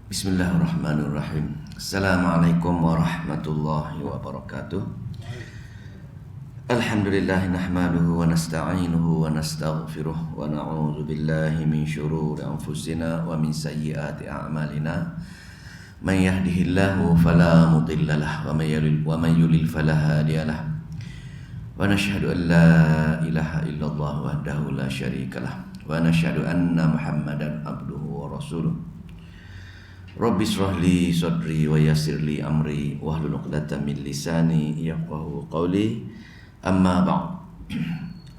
Bismillahirrahmanirrahim. Assalamualaikum warahmatullahi wabarakatuh. Alhamdulillah nahmaduhu wa nasta'inuhu wa nastaghfiruh wa na'udzu billahi min syururi anfusina wa min sayyiati a'malina. Man yahdihillahu fala mudilla lahu wa man yudlil fala hadiya lahu. Wa nashhadu an la ilaha illallah wahdahu la syarika lahu wa nashhadu anna Muhammadan abduhu wa rasuluh. Rabbi shrah li sadri wa yassir li amri wahlul 'uqdatam min lisani yafqahu qawli. Amma ba'd.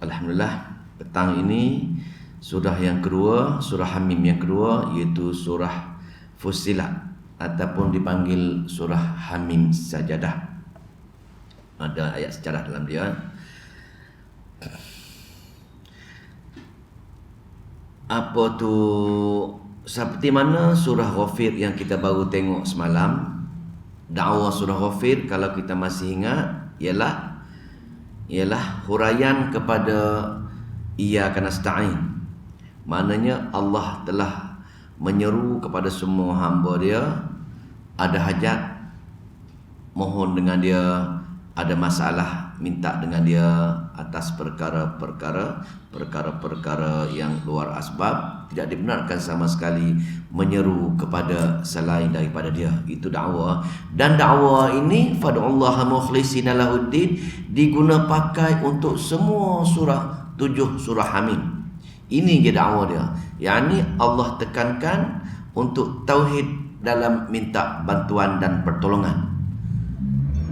Alhamdulillah, petang ini surah yang kedua, surah Hamim yang kedua, iaitu surah Fussilat ataupun dipanggil surah Hamim Sajadah. Ada ayat sejarah dalam dia. Apa tu? Seperti mana surah Ghafir yang kita baru tengok semalam, dakwah surah Ghafir kalau kita masih ingat ialah huraian kepada iyyaka nasta'in. Maknanya Allah telah menyeru kepada semua hamba dia, ada hajat mohon dengan dia, ada masalah minta dengan dia atas perkara-perkara yang luar asbab, tidak dibenarkan sama sekali menyeru kepada selain daripada dia. Itu dakwah. Dan dakwah ini fad'ullaha mukhlishina lahuddin diguna pakai untuk semua surah 7 surah Hamim. Ini je dakwah dia. Yakni Allah tekankan untuk tauhid dalam minta bantuan dan pertolongan.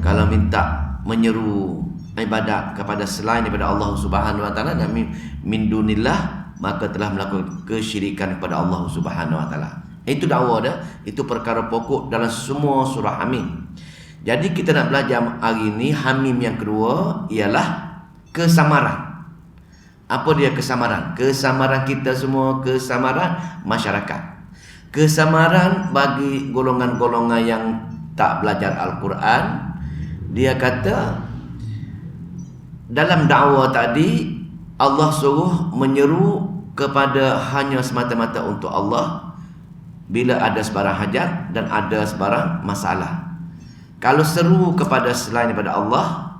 Kalau minta menyeru ibadat kepada selain daripada Allah Subhanahu wa taala dan min dunillah, maka telah melakukan kesyirikan kepada Allah Subhanahu wa taala. Itu dakwah dia, itu perkara pokok dalam semua surah Hamim. Jadi kita nak belajar hari ini Hamim yang kedua ialah kesamaran. Apa dia kesamaran? Kesamaran kita semua, kesamaran masyarakat. Kesamaran bagi golongan-golongan yang tak belajar Al-Quran. Dia kata dalam dakwah tadi Allah suruh menyeru kepada hanya semata-mata untuk Allah bila ada sebarang hajat dan ada sebarang masalah. Kalau seru kepada selain daripada Allah,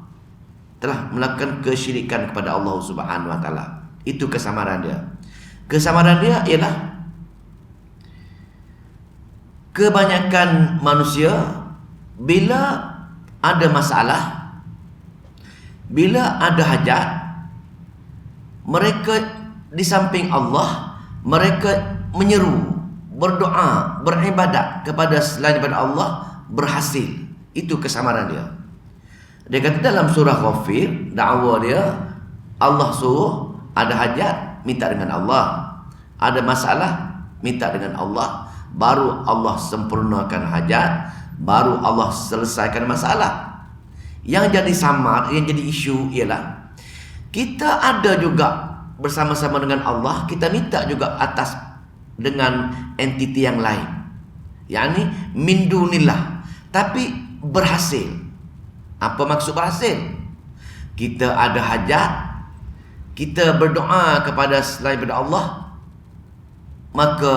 telah melakukan kesyirikan kepada Allah Subhanahu wa taala. Itu kesamaran dia. Kesamaran dia ialah kebanyakan manusia bila ada masalah, bila ada hajat, mereka di samping Allah, mereka menyeru, berdoa, beribadat kepada selain daripada Allah, berhasil. Itu kesamaran dia. Dia kata dalam surah Ghafir, dakwah dia, Allah suruh ada hajat, minta dengan Allah. Ada masalah, minta dengan Allah. Baru Allah sempurnakan hajat, baru Allah selesaikan masalah. Yang jadi samar, yang jadi isu ialah kita ada juga bersama-sama dengan Allah, kita minta juga atas dengan entiti yang lain, yakni min dunillah, tapi berhasil. Apa maksud berhasil? Kita ada hajat, kita berdoa kepada selain daripada Allah, maka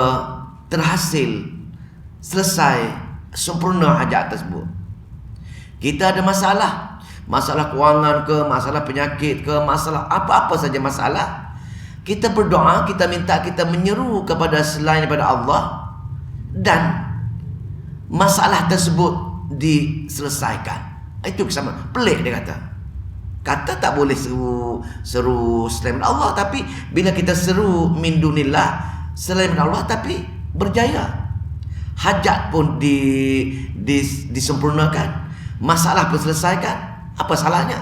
terhasil, selesai, sempurna hajat tersebut. Kita ada masalah, masalah kewangan ke, masalah penyakit ke, masalah apa-apa saja masalah, kita berdoa, kita minta, kita menyeru kepada selain daripada Allah, dan masalah tersebut diselesaikan. Itu sama. Pelik dia kata tak boleh seru selain daripada Allah, tapi bila kita seru min dunillah, selain daripada Allah, tapi berjaya. Hajat pun disempurnakan, masalah pun selesaikan. Apa salahnya?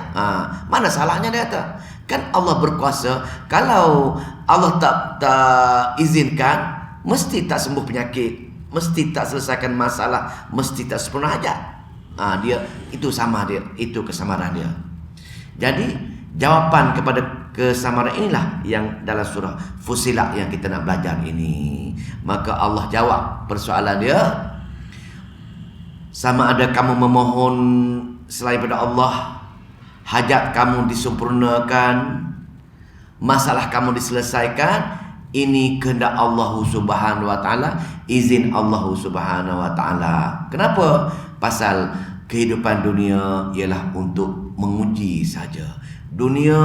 Mana salahnya dia kata? Kan Allah berkuasa. Kalau Allah tak izinkan, mesti tak sembuh penyakit, mesti tak selesaikan masalah, mesti tak sempurna hajat. Dia itu sama dia, itu kesamaran dia. Jadi jawapan kepada kesamaran inilah yang dalam surah Fussilat yang kita nak belajar ini. Maka Allah jawab persoalan dia, sama ada kamu memohon selain daripada Allah, hajat kamu disempurnakan, masalah kamu diselesaikan, ini kehendak Allah Subhanahu wa taala, izin Allah Subhanahu wa taala. Kenapa? Pasal kehidupan dunia ialah untuk menguji saja. Dunia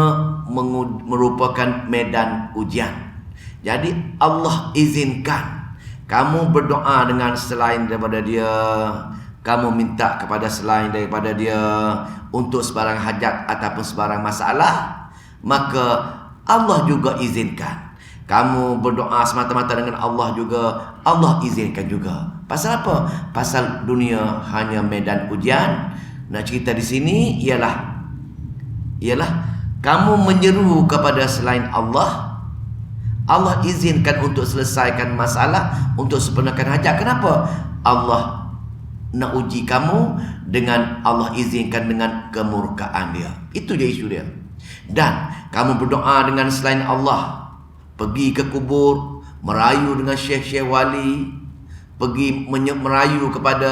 merupakan medan ujian. Jadi Allah izinkan kamu berdoa dengan selain daripada dia, kamu minta kepada selain daripada dia untuk sebarang hajat ataupun sebarang masalah, maka Allah juga izinkan. Kamu berdoa semata-mata dengan Allah juga, Allah izinkan juga. Pasal apa? Pasal dunia hanya medan ujian. Nak cerita di sini ialah kamu menyeru kepada selain Allah, Allah izinkan untuk selesaikan masalah, untuk sempurnakan hajat. Kenapa? Allah nak uji kamu dengan Allah izinkan dengan kemurkaan dia. Itu dia isu dia. Dan kamu berdoa dengan selain Allah, pergi ke kubur, merayu dengan syekh-syekh wali, pergi merayu kepada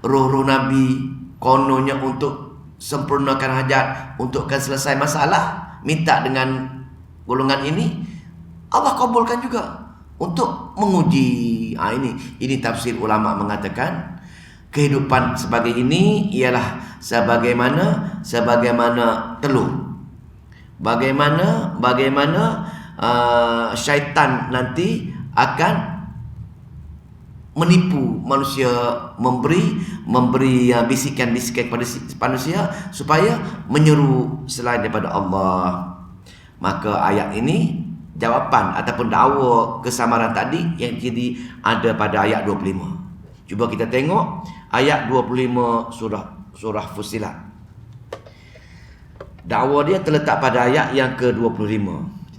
roh-roh Nabi, kononnya untuk sempurnakan hajat, untukkan selesai masalah, minta dengan golongan ini, Allah kabulkan juga untuk menguji. Ini tafsir ulama mengatakan kehidupan sebagai ini ialah sebagaimana telur. Bagaimana syaitan nanti akan menipu manusia, memberi bisikan-bisikan kepada manusia supaya menyeru selain daripada Allah. Maka ayat ini jawapan ataupun dakwa kesamaran tadi yang jadi ada pada ayat 25. Cuba kita tengok ayat 25 surah Fussilat. Dakwa dia terletak pada ayat yang ke-25.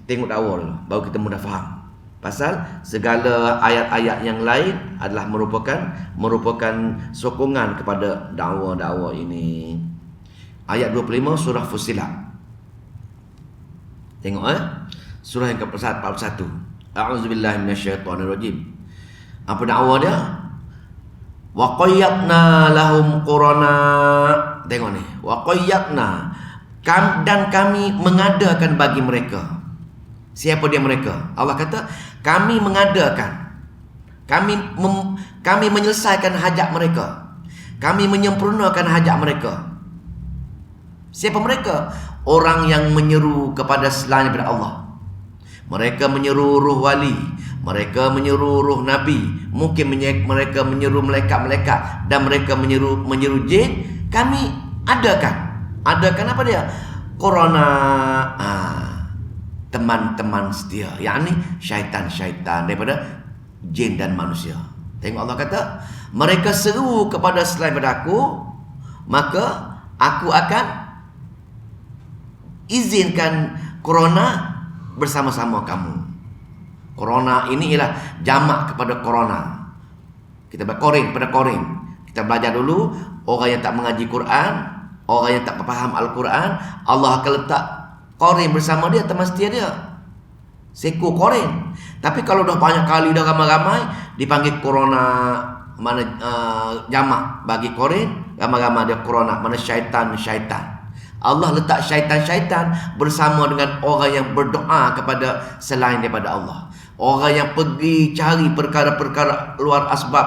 Tengok dakwa dulu baru kita mudah faham. Pasal segala ayat-ayat yang lain adalah merupakan sokongan kepada dakwa-dakwa ini. Ayat 25 surah Fussilat. Tengok surah yang ke-41. A'udzubillahi minasyaitonirrajim. Apa dakwa dia? Wa qayyadna lahum qurana. Tengok ni. Wa qayyadna, dan kami mengadakan bagi mereka. Siapa dia mereka? Allah kata kami mengadakan, kami menyelesaikan hajat mereka, kami menyempurnakan hajat mereka. Siapa mereka? Orang yang menyeru kepada selain daripada Allah. Mereka menyeru ruh wali, mereka menyeru ruh nabi, mungkin mereka menyeru malaikat-malaikat, dan mereka menyeru jin. Kami adakan apa dia? Corona, teman-teman setia, yakni syaitan-syaitan daripada jin dan manusia. Tengok Allah kata, mereka seru kepada selain daripada aku, maka aku akan izinkan corona bersama-sama kamu. Corona ini ialah jamak kepada corona. Kita berkorin pada korin. Kita belajar dulu, orang yang tak mengaji Quran, orang yang tak faham Al-Quran, Allah akan letak korin bersama dia, teman setia dia. Seko korin. Tapi kalau dah banyak kali, dah ramai-ramai, dipanggil corona. Mana jamak bagi korin, ramai-ramai dia corona. Mana syaitan-syaitan. Allah letak syaitan-syaitan bersama dengan orang yang berdoa kepada selain daripada Allah. Orang yang pergi cari perkara-perkara luar asbab,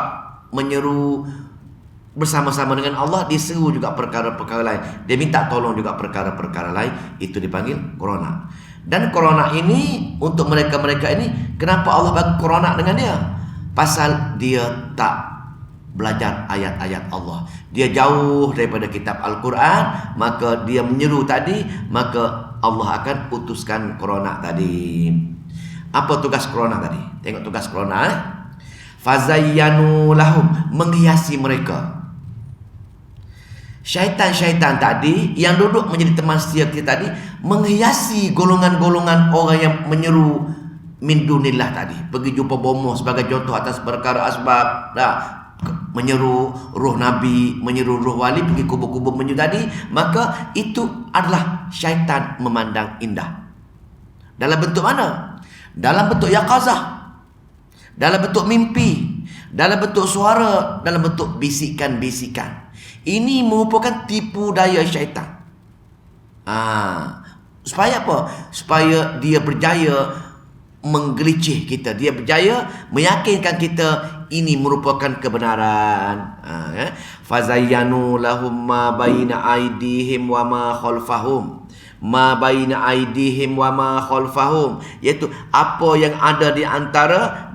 menyeru bersama-sama dengan Allah, diseru juga perkara-perkara lain, dia minta tolong juga perkara-perkara lain. Itu dipanggil corona. Dan corona ini untuk mereka-mereka ini, kenapa Allah bagi corona dengan dia? Pasal dia tak belajar ayat-ayat Allah, dia jauh daripada kitab Al-Quran, maka dia menyeru tadi, maka Allah akan putuskan corona tadi. Apa tugas corona tadi? Tengok tugas corona. Fazayyanu lahum, menghiasi mereka. Syaitan-syaitan tadi yang duduk menjadi teman setia kita tadi, menghiasi golongan-golongan orang yang menyeru min dunillah tadi. Pergi jumpa bomoh sebagai contoh atas perkara asbab. Menyeru roh Nabi, menyeru roh wali, pergi kubur-kubur menyeru tadi, maka itu adalah syaitan memandang indah. Dalam bentuk mana? Dalam bentuk yaqazah, dalam bentuk mimpi, dalam bentuk suara, dalam bentuk bisikan-bisikan. Ini merupakan tipu daya syaitan. Supaya apa? Supaya dia berjaya menggelicih kita, dia berjaya meyakinkan kita ini merupakan kebenaran. Fazayyanu lahum ma baina aydihim wa ma khalfahum. Ma baina aydihim wa ma khalfahum, iaitu apa yang ada di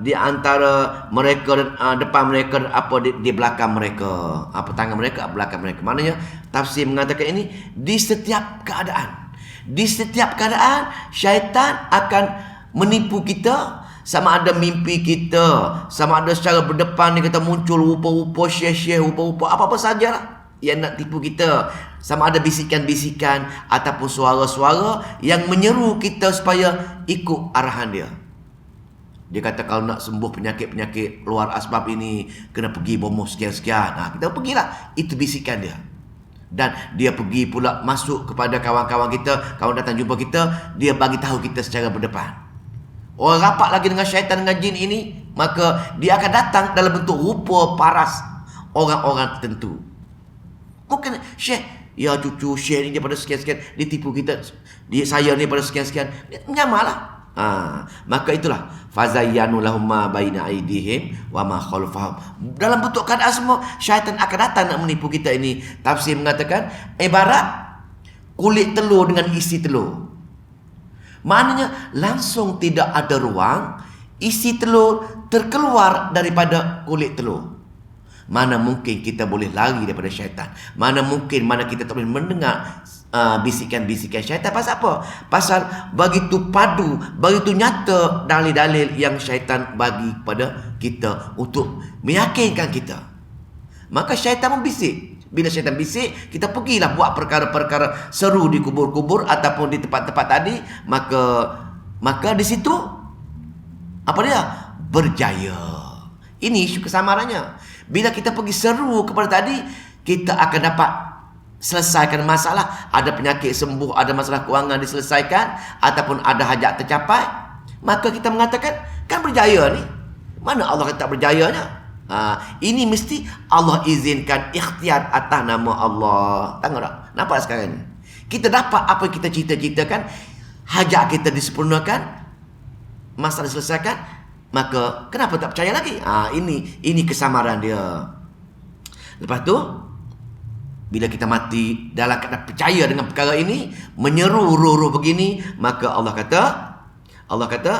antara mereka dan depan mereka dan apa di belakang mereka. Apa tangan mereka, belakang mereka. Maknanya tafsir mengatakan ini di setiap keadaan. Di setiap keadaan syaitan akan menipu kita, sama ada mimpi kita, sama ada secara berdepan ni kita muncul rupa-rupa syekh-syekh, rupa-rupa apa-apa sajalah yang nak tipu kita, sama ada bisikan-bisikan ataupun suara-suara yang menyeru kita supaya ikut arahan dia. Dia kata kalau nak sembuh penyakit-penyakit luar asbab ini kena pergi bomoh sekian-sekian. Kita pergilah, itu bisikan dia. Dan dia pergi pula masuk kepada kawan-kawan kita, kawan datang jumpa kita, dia bagi tahu kita secara berdepan. Orang rapat lagi dengan syaitan, dengan jin ini, maka dia akan datang dalam bentuk rupa paras orang-orang tertentu. Mungkin syekh, ya cucu syekh ni daripada sekian-sekian, dia tipu kita. Dia saya ni pada sekian-sekian, menyamalah. Maka itulah fazayyanu lahum ma baina aydihim wa ma khalfahum. Dalam bentuk keadaan semua syaitan akan datang nak menipu kita ini. Tafsir mengatakan ibarat kulit telur dengan isi telur. Maknanya langsung tidak ada ruang isi telur terkeluar daripada kulit telur. Mana mungkin kita boleh lari daripada syaitan? Mana mungkin kita tak boleh mendengar bisikan-bisikan syaitan? Pasal apa? Pasal begitu padu, begitu nyata dalil-dalil yang syaitan bagi kepada kita untuk meyakinkan kita. Maka syaitan membisik. Bila syaitan bisik, kita pergilah buat perkara-perkara seru di kubur-kubur ataupun di tempat-tempat tadi, maka di situ apa dia? Berjaya. Ini isu kesamarannya. Bila kita pergi seru kepada tadi, kita akan dapat selesaikan masalah. Ada penyakit sembuh, ada masalah kewangan diselesaikan, ataupun ada hajat tercapai. Maka kita mengatakan, kan berjaya ni. Mana Allah kata berjayanya? Ini mesti Allah izinkan ikhtiar atas nama Allah. Tengok tak? Nampak sekarang ni? Kita dapat apa yang kita cita-citakan, hajat kita disempurnakan, masalah diselesaikan. Maka kenapa tak percaya lagi? Ini kesamaran dia. Lepas tu, bila kita mati dalam keadaan percaya dengan perkara ini, menyeru roh-roh begini, maka Allah kata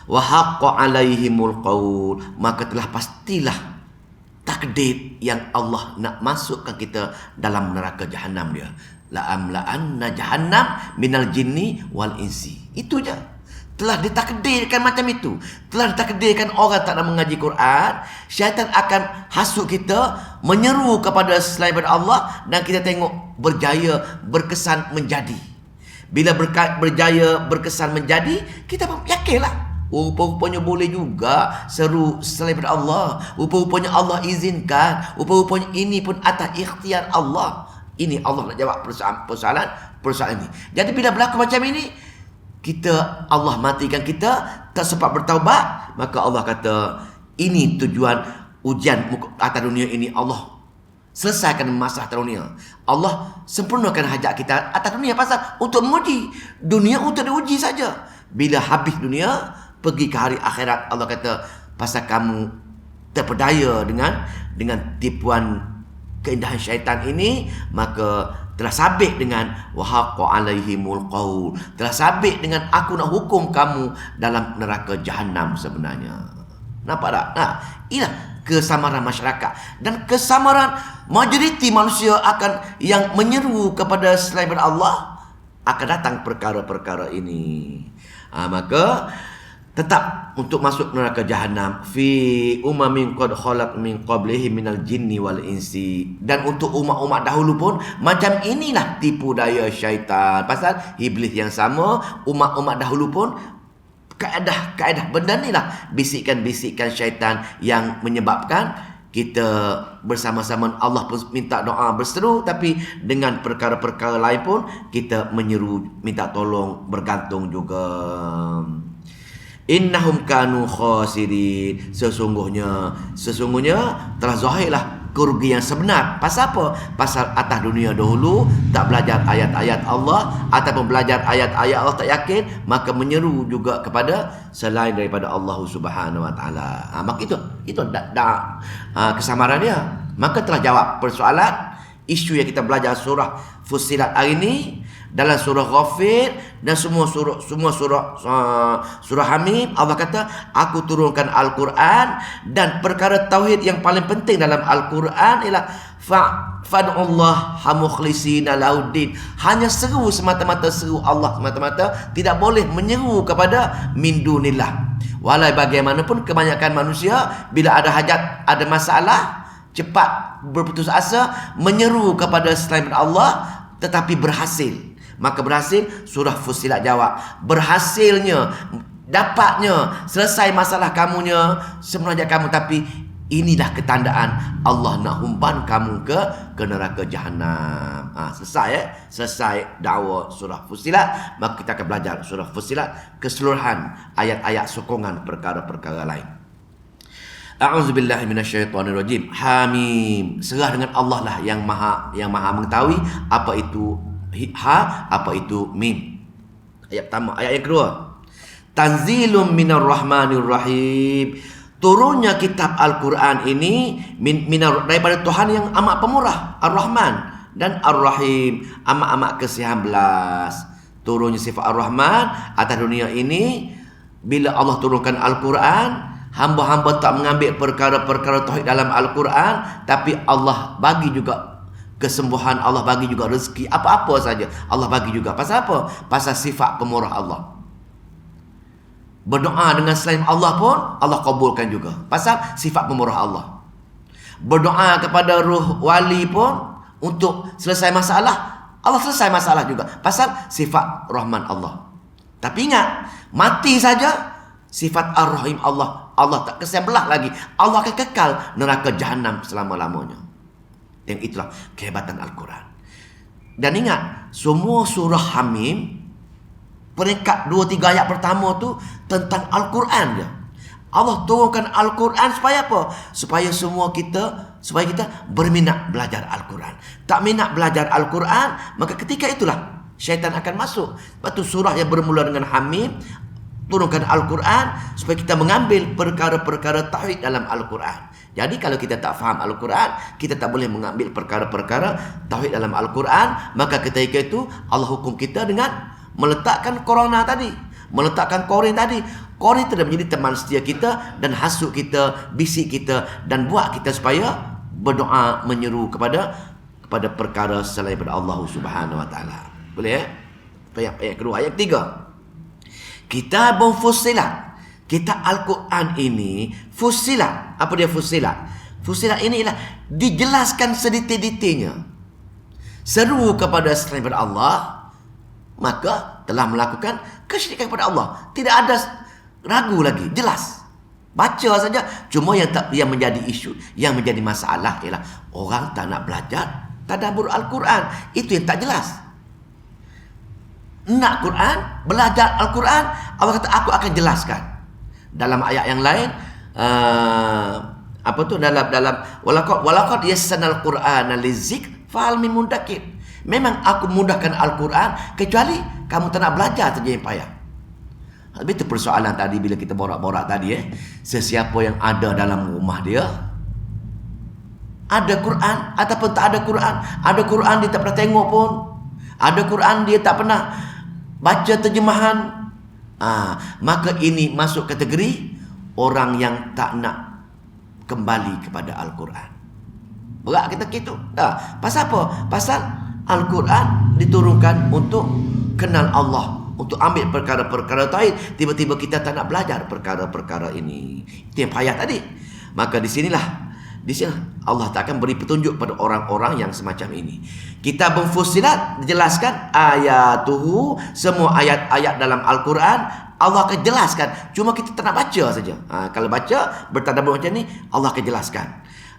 wa haqqa alaihimul qaul, maka telah pastilah takdir yang Allah nak masukkan kita dalam neraka jahanam dia. La amla'anna jahannam minal jinni wal insi. Itu je. Telah ditakdirkan macam itu. Telah ditakdirkan orang tak nak mengaji Quran, syaitan akan hasut kita, menyeru kepada selain daripada Allah, dan kita tengok berjaya, berkesan menjadi. Bila berjaya, berkesan menjadi, kita pun yakinlah, rupa-rupanya boleh juga seru selain daripada Allah. Rupa-rupanya Allah izinkan. Rupa-rupanya ini pun atas ikhtiar Allah. Ini Allah nak jawab persoalan ini. Jadi bila berlaku macam ini, Allah matikan kita, tak sempat bertaubat, maka Allah kata ini tujuan ujian atas dunia ini. Allah selesaikan masalah atas dunia. Allah sempurnakan hajat kita atas dunia. Pasal untuk menguji. Dunia untuk diuji saja. Bila habis dunia, pergi ke hari akhirat, Allah kata pasal kamu terpedaya dengan tipuan keindahan syaitan ini, maka telah sabit dengan wa haqqa alaihimul qaul, telah sabit dengan aku nak hukum kamu dalam neraka jahanam sebenarnya. Nampak tak? Inilah kesamaran masyarakat dan kesamaran majoriti manusia akan yang menyeru kepada selain daripada Allah, akan datang perkara-perkara ini. Maka tetap untuk masuk neraka jahanam fi umamin qad khalat min qablihi minal jinni wal insi. Dan untuk umat-umat dahulu pun macam inilah tipu daya syaitan. Pasal iblis yang sama, umat-umat dahulu pun kaedah benda ni lah, bisikan-bisikan syaitan yang menyebabkan kita bersama-sama Allah pun minta doa berseru, tapi dengan perkara-perkara lain pun kita menyeru minta tolong, bergantung juga. Innahum kanu khasirin, sesungguhnya telah zahirlah kerugian yang sebenar. Pasal apa? Pasal atas dunia dahulu tak belajar ayat-ayat Allah, ataupun belajar ayat-ayat Allah tak yakin, maka menyeru juga kepada selain daripada Allah Subhanahu Wa Taala. Maka itu kesamaran dia. Maka telah jawab persoalan isu yang kita belajar surah Fussilat hari ini, dalam surah Ghafir dan semua surah Hamim. Allah kata, aku turunkan Al-Quran, dan perkara tauhid yang paling penting dalam Al-Quran ialah fad'ullah mukhlisina lauddin. Hanya seru semata-mata, seru Allah semata-mata, tidak boleh menyeru kepada min dunillah. Walau bagaimanapun kebanyakan manusia bila ada hajat, ada masalah, cepat berputus asa menyeru kepada selain Allah, tetapi berhasil. Maka berhasil, surah Fussilat jawab. Berhasilnya, dapatnya, selesai masalah kamunya, sebenarnya kamu, tapi inilah ketandaan Allah nak humban kamu ke neraka Jahannam. Selesai dakwah surah Fussilat. Maka kita akan belajar surah Fussilat keseluruhan, ayat-ayat sokongan perkara-perkara lain. A'udzubillahi minasyaitonirrajim. Hamim. Serah dengan Allah lah yang maha mengetahui apa itu ha, apa itu mim. Ayat pertama. Ayat yang kedua, tanzilum minar rahmanir rahim. Turunnya kitab Al-Quran ini daripada Tuhan yang amat pemurah, Ar-Rahman dan Ar-Rahim, amat-amat ke-19. Turunnya sifat Ar-Rahman atas dunia ini. Bila Allah turunkan Al-Quran, hamba-hamba tak mengambil perkara-perkara tauhid dalam Al-Quran, tapi Allah bagi juga kesembuhan, Allah bagi juga rezeki, apa-apa saja Allah bagi juga. Pasal apa? Pasal sifat pemurah Allah. Berdoa dengan selain Allah pun Allah kabulkan juga, pasal sifat pemurah Allah. Berdoa kepada ruh wali pun untuk selesai masalah, Allah selesai masalah juga, pasal sifat Rahman Allah. Tapi ingat, mati saja sifat Ar-Rahim Allah, Allah tak kesian belah lagi, Allah akan kekal neraka Jahannam selama-lamanya. Yang itulah kehebatan Al-Quran. Dan ingat, semua surah Hamim, peringkat 2-3 ayat pertama tu tentang Al-Quran je. Allah turunkan Al-Quran supaya apa? Supaya kita berminat belajar Al-Quran. Tak minat belajar Al-Quran, maka ketika itulah syaitan akan masuk. Lepas tu surah yang bermula dengan Hamim, turunkan Al-Quran supaya kita mengambil perkara-perkara tauhid dalam Al-Quran. Jadi kalau kita tak faham Al-Quran, kita tak boleh mengambil perkara-perkara tauhid dalam Al-Quran. Maka ketika itu Allah hukum kita dengan meletakkan korona tadi, meletakkan korin tadi. Korin itu dah menjadi teman setia kita dan hasut kita, bisik kita, dan buat kita supaya berdoa menyeru kepada perkara selain daripada Allah Subhanahu Wa Taala. Boleh ayat kedua. Ayat ketiga, Kitabun Fussilat. Kitab Al-Quran ini Fussilat. Apa dia Fussilat? Fussilat ini ialah dijelaskan sedetail-detailnya. Seru kepada selain daripada Allah, maka telah melakukan kesyirikan kepada Allah. Tidak ada ragu lagi, jelas. Baca saja. Cuma yang menjadi isu, yang menjadi masalah ialah orang tak nak belajar tadabbur Al-Quran. Itu yang tak jelas. Nak Quran, belajar Al-Quran, Allah kata aku akan jelaskan. Dalam ayat yang lain, dalam walaqad yassarnal Qur'ana lizikr fahal min muddakir. Memang aku mudahkan Al-Quran, kecuali kamu tak nak belajar saja yang payah. Habis itu persoalan tadi bila kita borak-borak tadi, sesiapa yang ada dalam rumah dia ada Quran ataupun tak ada Quran. Ada Quran dia tak pernah tengok pun, ada Quran dia tak pernah baca terjemahan, maka ini masuk kategori orang yang tak nak kembali kepada Al-Quran. Berat kita gitu. Pasal apa? Pasal Al-Quran diturunkan untuk kenal Allah, untuk ambil perkara-perkara tauhid. Tiba-tiba kita tak nak belajar perkara-perkara ini. Itu yang payah tadi. Maka di sinilah Allah tak akan beri petunjuk pada orang-orang yang semacam ini. Kitabun Fussilat dijelaskan ayatuhu, semua ayat-ayat dalam Al-Quran Allah akan jelaskan. Cuma kita tak nak baca saja. Kalau baca bertadabbur macam ni, Allah akan jelaskan.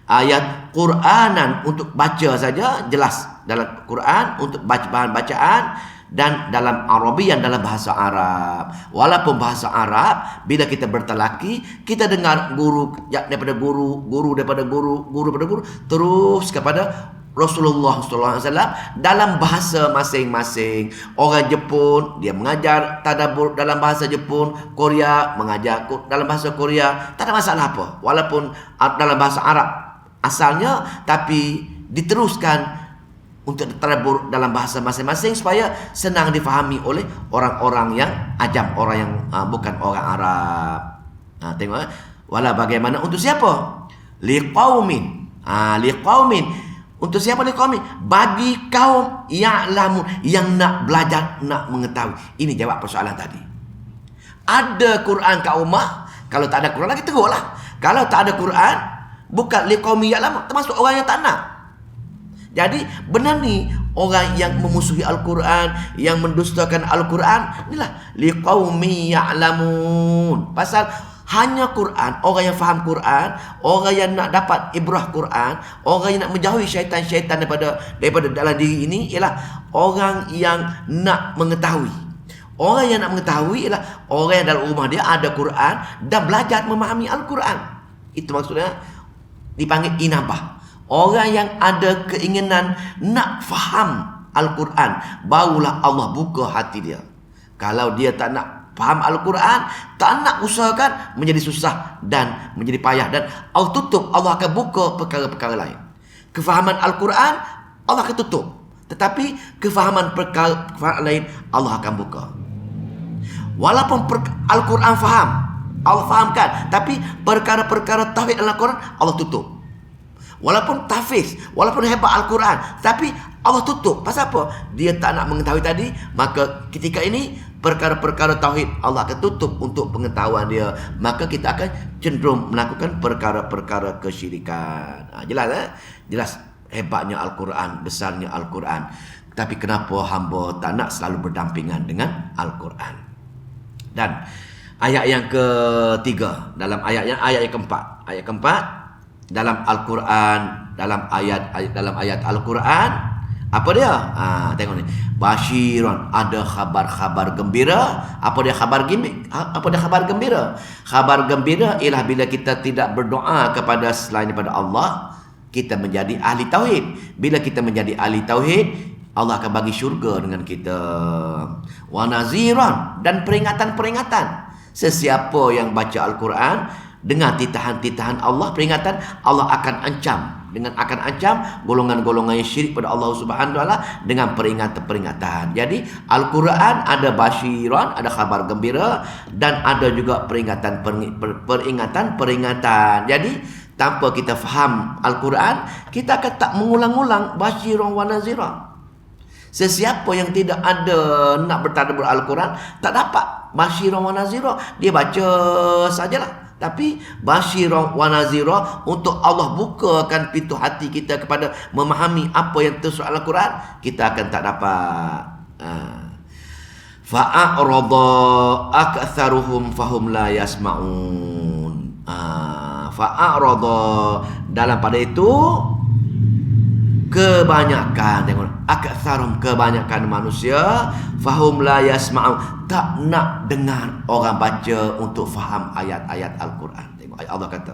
Ayat Quranan untuk baca saja jelas dalam Quran, untuk bahan bacaan dan dalam Arabian, dalam bahasa Arab. Walaupun bahasa Arab, bila kita bertalaki, kita dengar guru daripada guru, guru daripada guru, guru daripada guru, terus kepada Rasulullah SAW dalam bahasa masing-masing. Orang Jepun dia mengajar tadabbur dalam bahasa Jepun, Korea mengajar dalam bahasa Korea, tak ada masalah apa. Walaupun dalam bahasa Arab asalnya, tapi diteruskan untuk tadabbur dalam bahasa masing-masing supaya senang difahami oleh orang-orang yang ajam, orang yang bukan orang Arab. Tengok wala bagaimana untuk siapa? Liqaumin. Liqaumin. Untuk siapa ni kaum ni? Bagi kaum ya'lamun, yang nak belajar, nak mengetahui. Ini jawab persoalan tadi. Ada Quran kat rumah, kalau tak ada Quran lagi teruklah. Kalau tak ada Quran, bukan liqaumi ya'lamun, termasuk orang yang tak nak. Jadi benar ni, orang yang memusuhi Al-Quran, yang mendustakan Al-Quran, inilah liqaumi ya'lamun. Pasal hanya Quran, orang yang faham Quran, orang yang nak dapat ibrah Quran, orang yang nak menjauhi syaitan-syaitan daripada dalam diri ini, ialah orang yang nak mengetahui. Orang yang nak mengetahui ialah orang yang dalam rumah dia ada Quran dan belajar memahami Al-Quran. Itu maksudnya dipanggil inabah. Orang yang ada keinginan nak faham Al-Quran, barulah Allah buka hati dia. Kalau dia tak nak faham Al-Quran, tak nak usahakan, menjadi susah dan menjadi payah, dan Allah tutup, Allah akan buka perkara-perkara lain. Kefahaman Al-Quran Allah akan tutup, tetapi kefahaman perkara lain Allah akan buka. Walaupun Al-Quran faham, Allah fahamkan, tapi perkara-perkara tauhid Al-Quran Allah tutup. Walaupun tahfiz, walaupun hebat Al-Quran, tapi Allah tutup. Pasal apa? Dia tak nak mengetahui tadi. Maka ketika ini perkara-perkara tauhid Allah akan tutup untuk pengetahuan dia. Maka kita akan cenderung melakukan perkara-perkara kesyirikan. Jelas Jelas hebatnya Al-Quran, besarnya Al-Quran. Tapi kenapa hamba tak nak selalu berdampingan dengan Al-Quran? Dan ayat yang ketiga, dalam ayat yang keempat. Ayat keempat dalam Al-Quran, dalam ayat Al-Quran, apa dia? Tengok ni. Basyiran, ada khabar-khabar gembira. Apa dia khabar gembira? Khabar gembira ialah bila kita tidak berdoa kepada selain daripada Allah, kita menjadi ahli tauhid. Bila kita menjadi ahli tauhid, Allah akan bagi syurga dengan kita. Wa naziran, dan peringatan-peringatan. Sesiapa yang baca Al-Quran, dengar titahan-titahan Allah, peringatan, Allah akan ancam golongan-golongan yang syirik pada Allah Subhanahu Wa Taala dengan peringatan-peringatan. Jadi Al-Quran ada basyiran, ada khabar gembira, dan ada juga peringatan-peringatan. Jadi tanpa kita faham Al-Quran, kita akan tak mengulang-ulang basyiran wa naziran. Sesiapa yang tidak ada nak bertadabbur Al-Quran, tak dapat basyiran wa naziran. Dia baca sajalah. Tapi basyiran wa nazira, untuk Allah bukakan pintu hati kita kepada memahami apa yang tersurat Al-Quran, kita akan tak dapat. Fa'arada aktsaruhum fahum la yasma'un. Fa'arada, dalam pada itu kebanyakan, tengok, aktsarum, kebanyakan manusia, fahum la yasma'un, tak nak dengar orang baca untuk faham ayat-ayat Al-Quran. Tengok ayat Allah kata,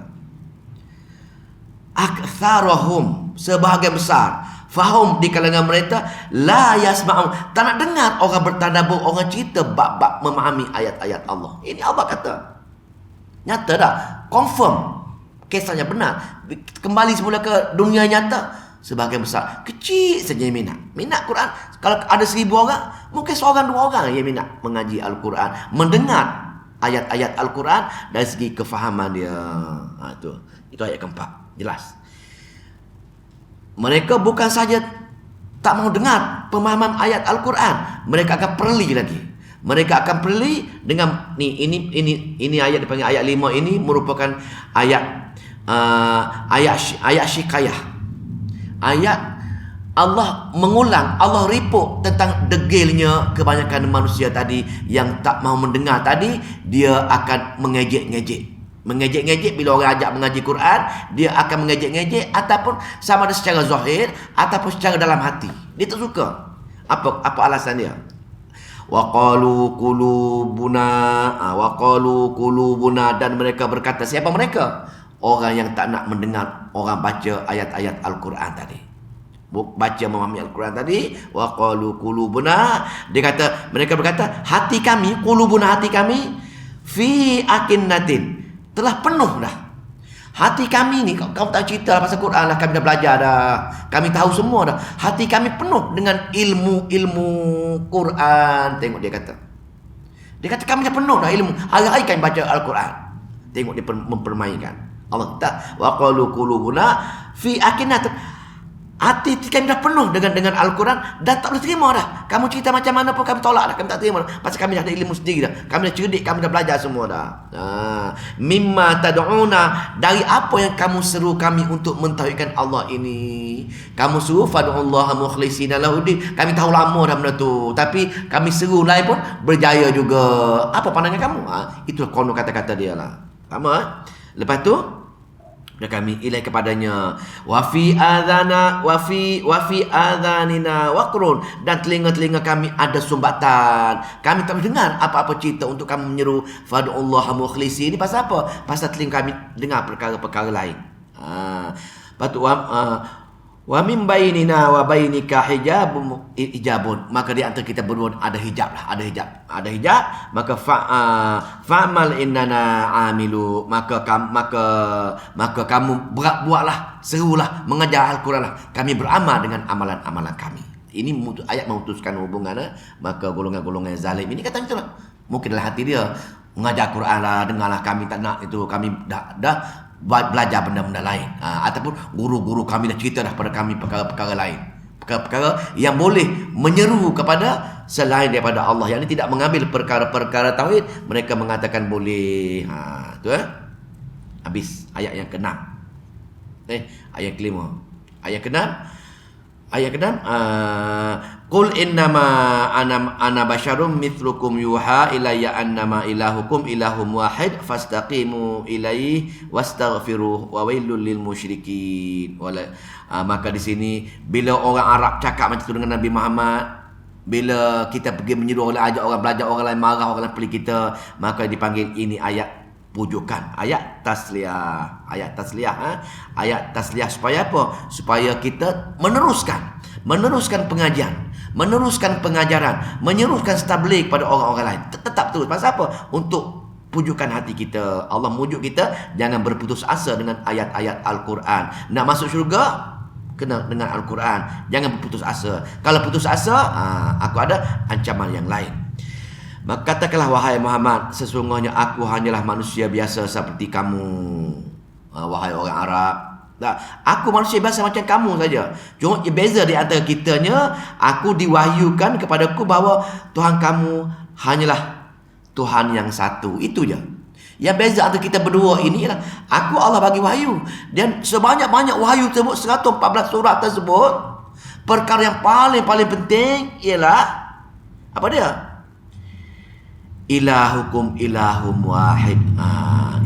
aktsaruhum, sebahagian besar, fahum, di kalangan mereka, la yasma'un, tak nak dengar orang bertadabbur, orang cerita bab-bab memahami ayat-ayat Allah. Ini Allah kata. Nyata dah, confirm, kisahnya benar. Kembali semula ke dunia nyata. Sebahagian besar, kecil saja yang minat Quran. Kalau ada 1000 orang, mungkin seorang dua orang yang minat mengaji Al-Quran, mendengar ayat-ayat Al-Quran dari segi kefahaman dia. Itu ayat keempat. Jelas. Mereka bukan saja tak mau dengar pemahaman ayat Al-Quran, mereka akan perli lagi. Mereka akan perli dengan ini ayat dipanggil ayat 5 ini merupakan ayat syikayah. Ayat Allah mengulang, Allah report tentang degilnya kebanyakan manusia tadi yang tak mahu mendengar tadi. Dia akan mengejek-ngejek bila orang ajak mengaji Quran, dia akan mengejek-ngejek, ataupun sama ada secara zahir ataupun secara dalam hati. Dia tak suka. Apa alasan dia? Wa qalu qulubuna, dan mereka berkata, siapa mereka? Orang yang tak nak mendengar orang baca ayat-ayat Al-Quran tadi. Baca memahami Al-Quran tadi. Wa qalu qulubuna, mereka berkata, hati kami, qulubuna, hati kami, fi akinnatin, telah penuh dah. Hati kami ni, kamu tak cerita pasal Quran lah, kami dah belajar dah, kami tahu semua dah. Hati kami penuh dengan ilmu Quran. Tengok dia kata kami dah penuh dah ilmu. Hari-hari kami baca Al-Quran. Tengok dia mempermainkan. Allah kata, wa qalu qulubuna fi akinnatin, hati kami dah penuh dengan Al-Quran dan tak boleh terima dah. Kamu cerita macam mana pun kami tolak dah, kami tak terima dah. Pasal kami dah ada ilmu sendiri dah. Kami dah cerdik, kami dah belajar semua dah. Mimma tad'una, dari apa yang kamu seru kami untuk mentauhidkan Allah ini. Kamu suruh fad'ullaha mukhlishina lahuddin. Kami tahu lama dah benda tu, tapi kami seru lain pun berjaya juga. Apa pandangan kamu? Itulah konon kata-kata dia lah. Faham? Lepas tu dan kami ilai kepadanya wa fi adhanina waqrun, dan telinga-telinga kami ada sumbatan. Kami tak mendengar apa-apa cerita untuk kamu menyeru fad'ullaha mukhlisin. Ini pasal apa? Pasal telinga kami dengar perkara-perkara lain. Patu wa min bainina wa bainika hijabun, maka di antara kita berdua ada hijab lah, ada hijab. Maka fa'mal innana amilu, maka kamu buatlah, serulah, mengajar Al-Quran lah, kami beramal dengan amalan-amalan kami. Ini ayat memutuskan hubungan. Maka golongan-golongan zalim ini kata itulah, mungkin dalam hati dia mengajar Quran lah, dengarlah, kami tak nak itu, kami dah belajar benda-benda lain. Ataupun guru-guru kami dah cerita dah pada kami perkara-perkara lain, perkara-perkara yang boleh menyeru kepada selain daripada Allah, yang ini tidak mengambil perkara-perkara tauhid, mereka mengatakan boleh. Tu habis ayat yang ke-6. Ayat ke-5. Ayat ke-6, qul innama ana basyarum mithlukum yuha ilayya annama ilahukum ilahum wahid fastaqimu ilaihi wastaghfiruh wa wailul lil musyrikin. Maka di sini bila orang Arab cakap macam tu dengan Nabi Muhammad, bila kita pergi menyeru orang, ajak orang belajar, orang lain marah, orang lain pelih kita, maka dipanggil ini ayat pujukan, ayat tasliyah. Ayat tasliyah supaya apa? Supaya kita meneruskan pengajian, meneruskan pengajaran, menyuruhkan tabligh pada orang-orang lain. Tetap terus. Pasal apa? Untuk pujukan hati kita. Allah mujuk kita jangan berputus asa dengan ayat-ayat Al-Quran. Nak masuk syurga, kena dengan Al-Quran. Jangan berputus asa. Kalau putus asa, aku ada ancaman yang lain. Maka katakanlah, wahai Muhammad, sesungguhnya aku hanyalah manusia biasa seperti kamu. Wahai orang Arab, aku manusia biasa macam kamu saja. Cuma beza di antara kitanya, aku diwahyukan kepadaku bahawa Tuhan kamu hanyalah Tuhan yang satu. Itu je. Yang beza antara kita berdua ini ialah aku Allah bagi wahyu, dan sebanyak-banyak wahyu tersebut, 114 surat tersebut, perkara yang paling penting ialah apa dia? Ilahukum ilahum wahid.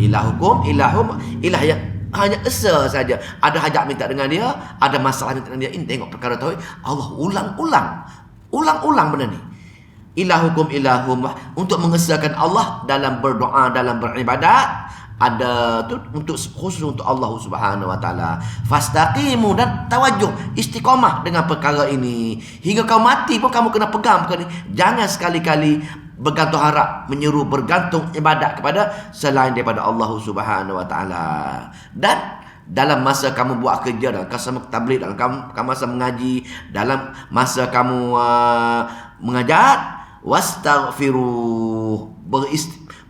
Ilahukum ilahum, ilah yang hanya esa saja. Ada hajat minta dengan dia, ada masalah minta dengan dia. Ini tengok perkara tauhid, Allah ulang benda ni. Ilahukum ilahum, untuk mengesahkan Allah dalam berdoa, dalam beribadat. Ada tu untuk khusus untuk Allah Subhanahu wa taala. Fastaqimu, dan tawajuh, istiqamah dengan perkara ini. Hingga kau mati pun kamu kena pegang perkara ini. Jangan sekali-kali bergantung harap, menyeru, bergantung ibadat kepada selain daripada Allah Subhanahu wa taala. Dan dalam masa kamu buat kerja, dalam masa tabligh, dalam masa mengaji, dalam masa kamu mengajar, wastaghfiruh,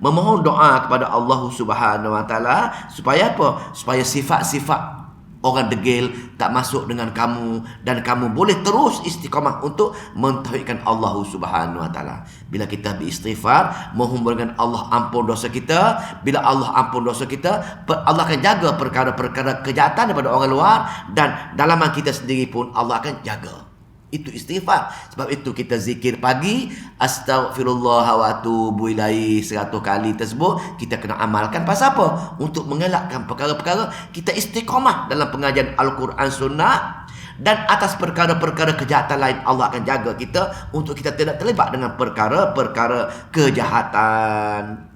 memohon doa kepada Allah Subhanahu wa taala supaya apa? Supaya sifat-sifat orang degil tak masuk dengan kamu, dan kamu boleh terus istiqamah untuk mentauhidkan Allah Subhanahu wa taala. Bila kita beristighfar, mohon dengan Allah ampun dosa kita, bila Allah ampun dosa kita, Allah akan jaga perkara-perkara kejahatan daripada orang luar, dan dalaman kita sendiri pun Allah akan jaga. Itu istighfar. Sebab itu kita zikir pagi, astaghfirullah wa atubu ilaihi 100 kali tersebut kita kena amalkan. Pasal apa? Untuk mengelakkan perkara-perkara. Kita istiqamah dalam pengajian Al-Quran Sunnah, Dan atas perkara-perkara kejahatan lain Allah akan jaga kita untuk kita tidak terlibat dengan perkara-perkara kejahatan.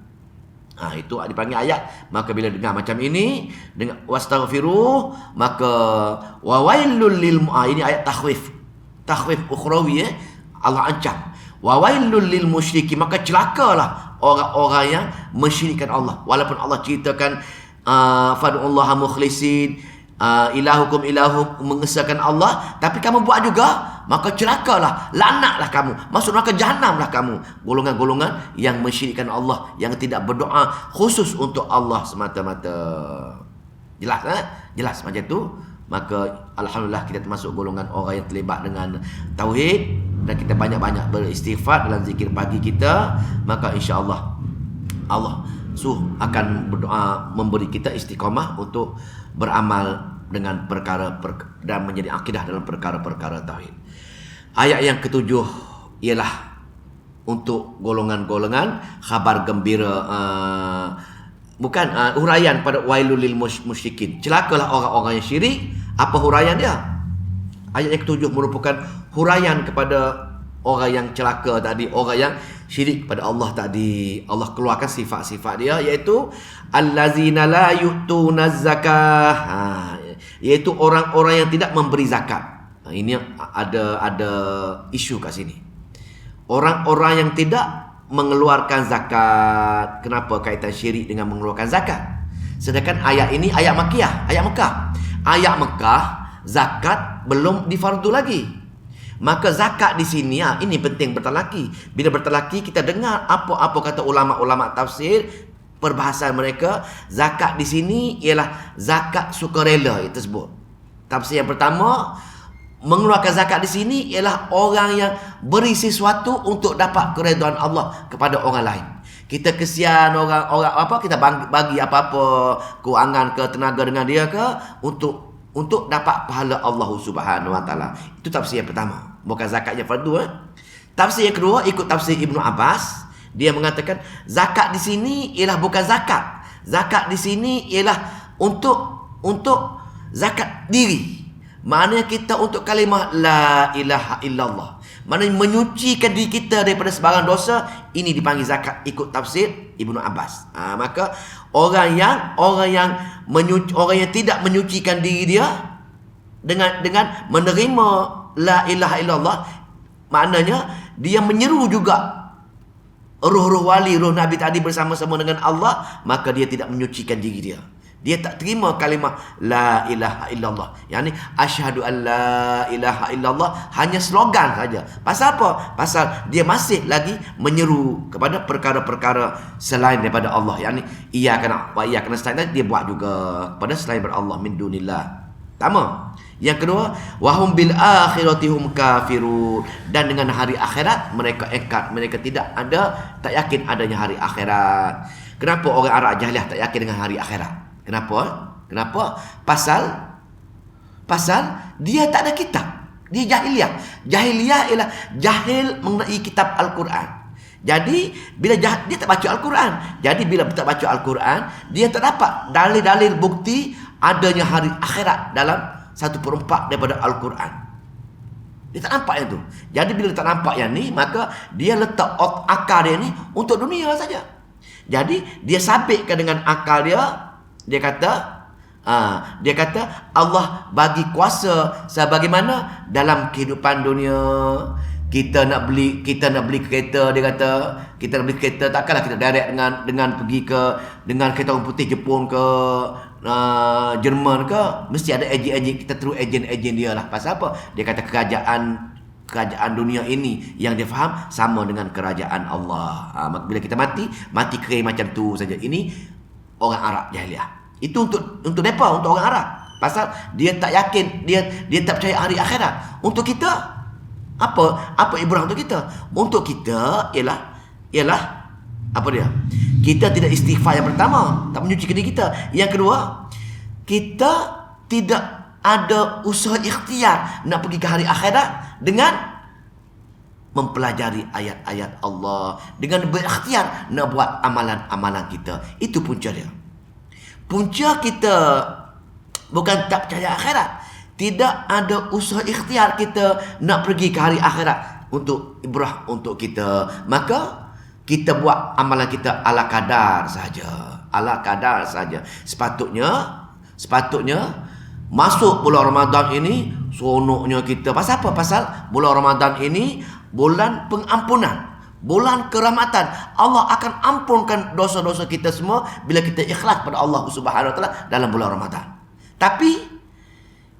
Itu dipanggil ayat. Maka bila dengar macam ini, dengan wastaghfiru, maka wawailul lil ini ayat takhwif ukhrawi. Allah ancam wawailul lil musyrikin, maka celakalah orang-orang yang mensyirikkan Allah. Walaupun Allah ceritakan fad'ullaha mukhlisin, ilahukum ilahu, mengesahkan Allah, tapi kamu buat juga, maka celakalah, laknatlah kamu, masuk neraka jahanamlah kamu. Golongan-golongan yang mensyirikkan Allah, yang tidak berdoa khusus untuk Allah semata-mata. Jelas jelas macam tu. Maka alhamdulillah kita termasuk golongan orang yang terlibat dengan tauhid, dan kita banyak-banyak beristighfar dalam zikir pagi kita. Maka insya-Allah Allah akan berdoa memberi kita istiqamah untuk beramal dengan perkara dan menjadi akidah dalam perkara-perkara tauhid. Ayat yang ketujuh ialah untuk golongan-golongan khabar gembira, bukan huraian pada wailul lil musyrikin. Celakalah orang-orang yang syirik. Apa huraian dia? Ayat yang ketujuh merupakan huraian kepada orang yang celaka tadi, orang yang syirik pada Allah tadi. Allah keluarkan sifat-sifat dia, iaitu allazina la yu'tuna zakah, iaitu orang-orang yang tidak memberi zakat. Ini ada isu kat sini. Orang-orang yang tidak mengeluarkan zakat. Kenapa kaitan syirik dengan mengeluarkan zakat? Sedangkan ayat ini ayat Makkiyah, ayat Mekah. Ayat Mekah zakat belum difardu lagi. Maka zakat di sini ini penting bertalaki. Bila bertalaki kita dengar apa-apa kata ulama-ulama tafsir, perbahasan mereka, zakat di sini ialah zakat sukarela itu sebut. Tafsir yang pertama, mengeluarkan zakat di sini ialah orang yang beri sesuatu untuk dapat keredaan Allah kepada orang lain. Kita kesian orang kita bagi apa-apa kewangan ke tenaga dengan dia ke untuk dapat pahala Allah Subhanahu Wa Taala. Itu tafsir yang pertama. Bukan zakatnya fardu. Tafsir yang kedua ikut tafsir Ibnu Abbas. Dia mengatakan zakat di sini ialah bukan zakat. Zakat di sini ialah untuk zakat diri. Maknanya kita untuk kalimah la ilaha illallah. Maknanya menyucikan diri kita daripada sebarang dosa. Ini dipanggil zakat ikut tafsir Ibnu Abbas. Maka orang yang tidak menyucikan diri dia dengan menerima la ilaha illallah, maknanya dia menyeru juga roh-roh wali, roh Nabi tadi bersama-sama dengan Allah, maka dia tidak menyucikan diri dia. Dia tak terima kalimah la ilaha illallah. Yani asyhadu an la ilaha illallah hanya slogan saja. Pasal apa? Pasal dia masih lagi menyeru kepada perkara-perkara selain daripada Allah. Yani iyyaka na'budu wa iyyaka nasta'in, dia buat juga kepada selain daripada Allah min dunillah. Pertama. Yang kedua, wahum bil akhirati hum kafirun, dan dengan hari akhirat mereka engkar, mereka tak yakin adanya hari akhirat. Kenapa orang Arab jahiliah tak yakin dengan hari akhirat? Kenapa? Pasal dia tak ada kitab. Dia jahiliah. Jahiliah ialah jahil mengenai kitab Al-Quran. Jadi bila dia tak baca Al-Quran. Jadi bila tak baca Al-Quran, dia tak dapat dalil-dalil bukti adanya hari akhirat dalam 1/4 daripada Al-Quran. Dia tak nampak yang tu. Jadi bila dia tak nampak yang ni, maka dia letak akal dia ni untuk dunia saja. Jadi dia sabitkan dengan akal dia. Dia kata Allah bagi kuasa sebagaimana dalam kehidupan dunia. Kita nak beli kereta, dia kata kita nak beli kereta, takkanlah kita direct dengan pergi dengan kereta orang putih Jepun ke Jerman ke, mesti ada ejen-ejen, kita terus ejen dia lah. Pasal apa? Dia kata kerajaan dunia ini yang dia faham sama dengan kerajaan Allah. Bila kita mati kering macam tu saja. Ini orang Arab jahiliah. Itu untuk mereka, untuk orang Arab. Pasal dia tak yakin, dia tak percaya hari akhirat. Untuk kita apa ibrah untuk kita? Untuk kita ialah apa dia? Kita tidak istighfar yang pertama, tak menyucikan diri kita. Yang kedua, kita tidak ada usaha ikhtiar nak pergi ke hari akhirat dengan mempelajari ayat-ayat Allah, dengan berikhtiar nak buat amalan-amalan kita. Itu punca dia. Punca kita bukan tak percaya akhirat. Tidak ada usaha ikhtiar kita nak pergi ke hari akhirat untuk ibrah untuk kita. Maka kita buat amalan kita ala kadar saja. Ala kadar saja. Sepatutnya masuk bulan Ramadan ini seronoknya kita. Pasal apa? Pasal bulan Ramadan ini bulan pengampunan, bulan kerahmatan. Allah akan ampunkan dosa-dosa kita semua bila kita ikhlas pada Allah Subhanahu Wa Taala dalam bulan Ramadan. Tapi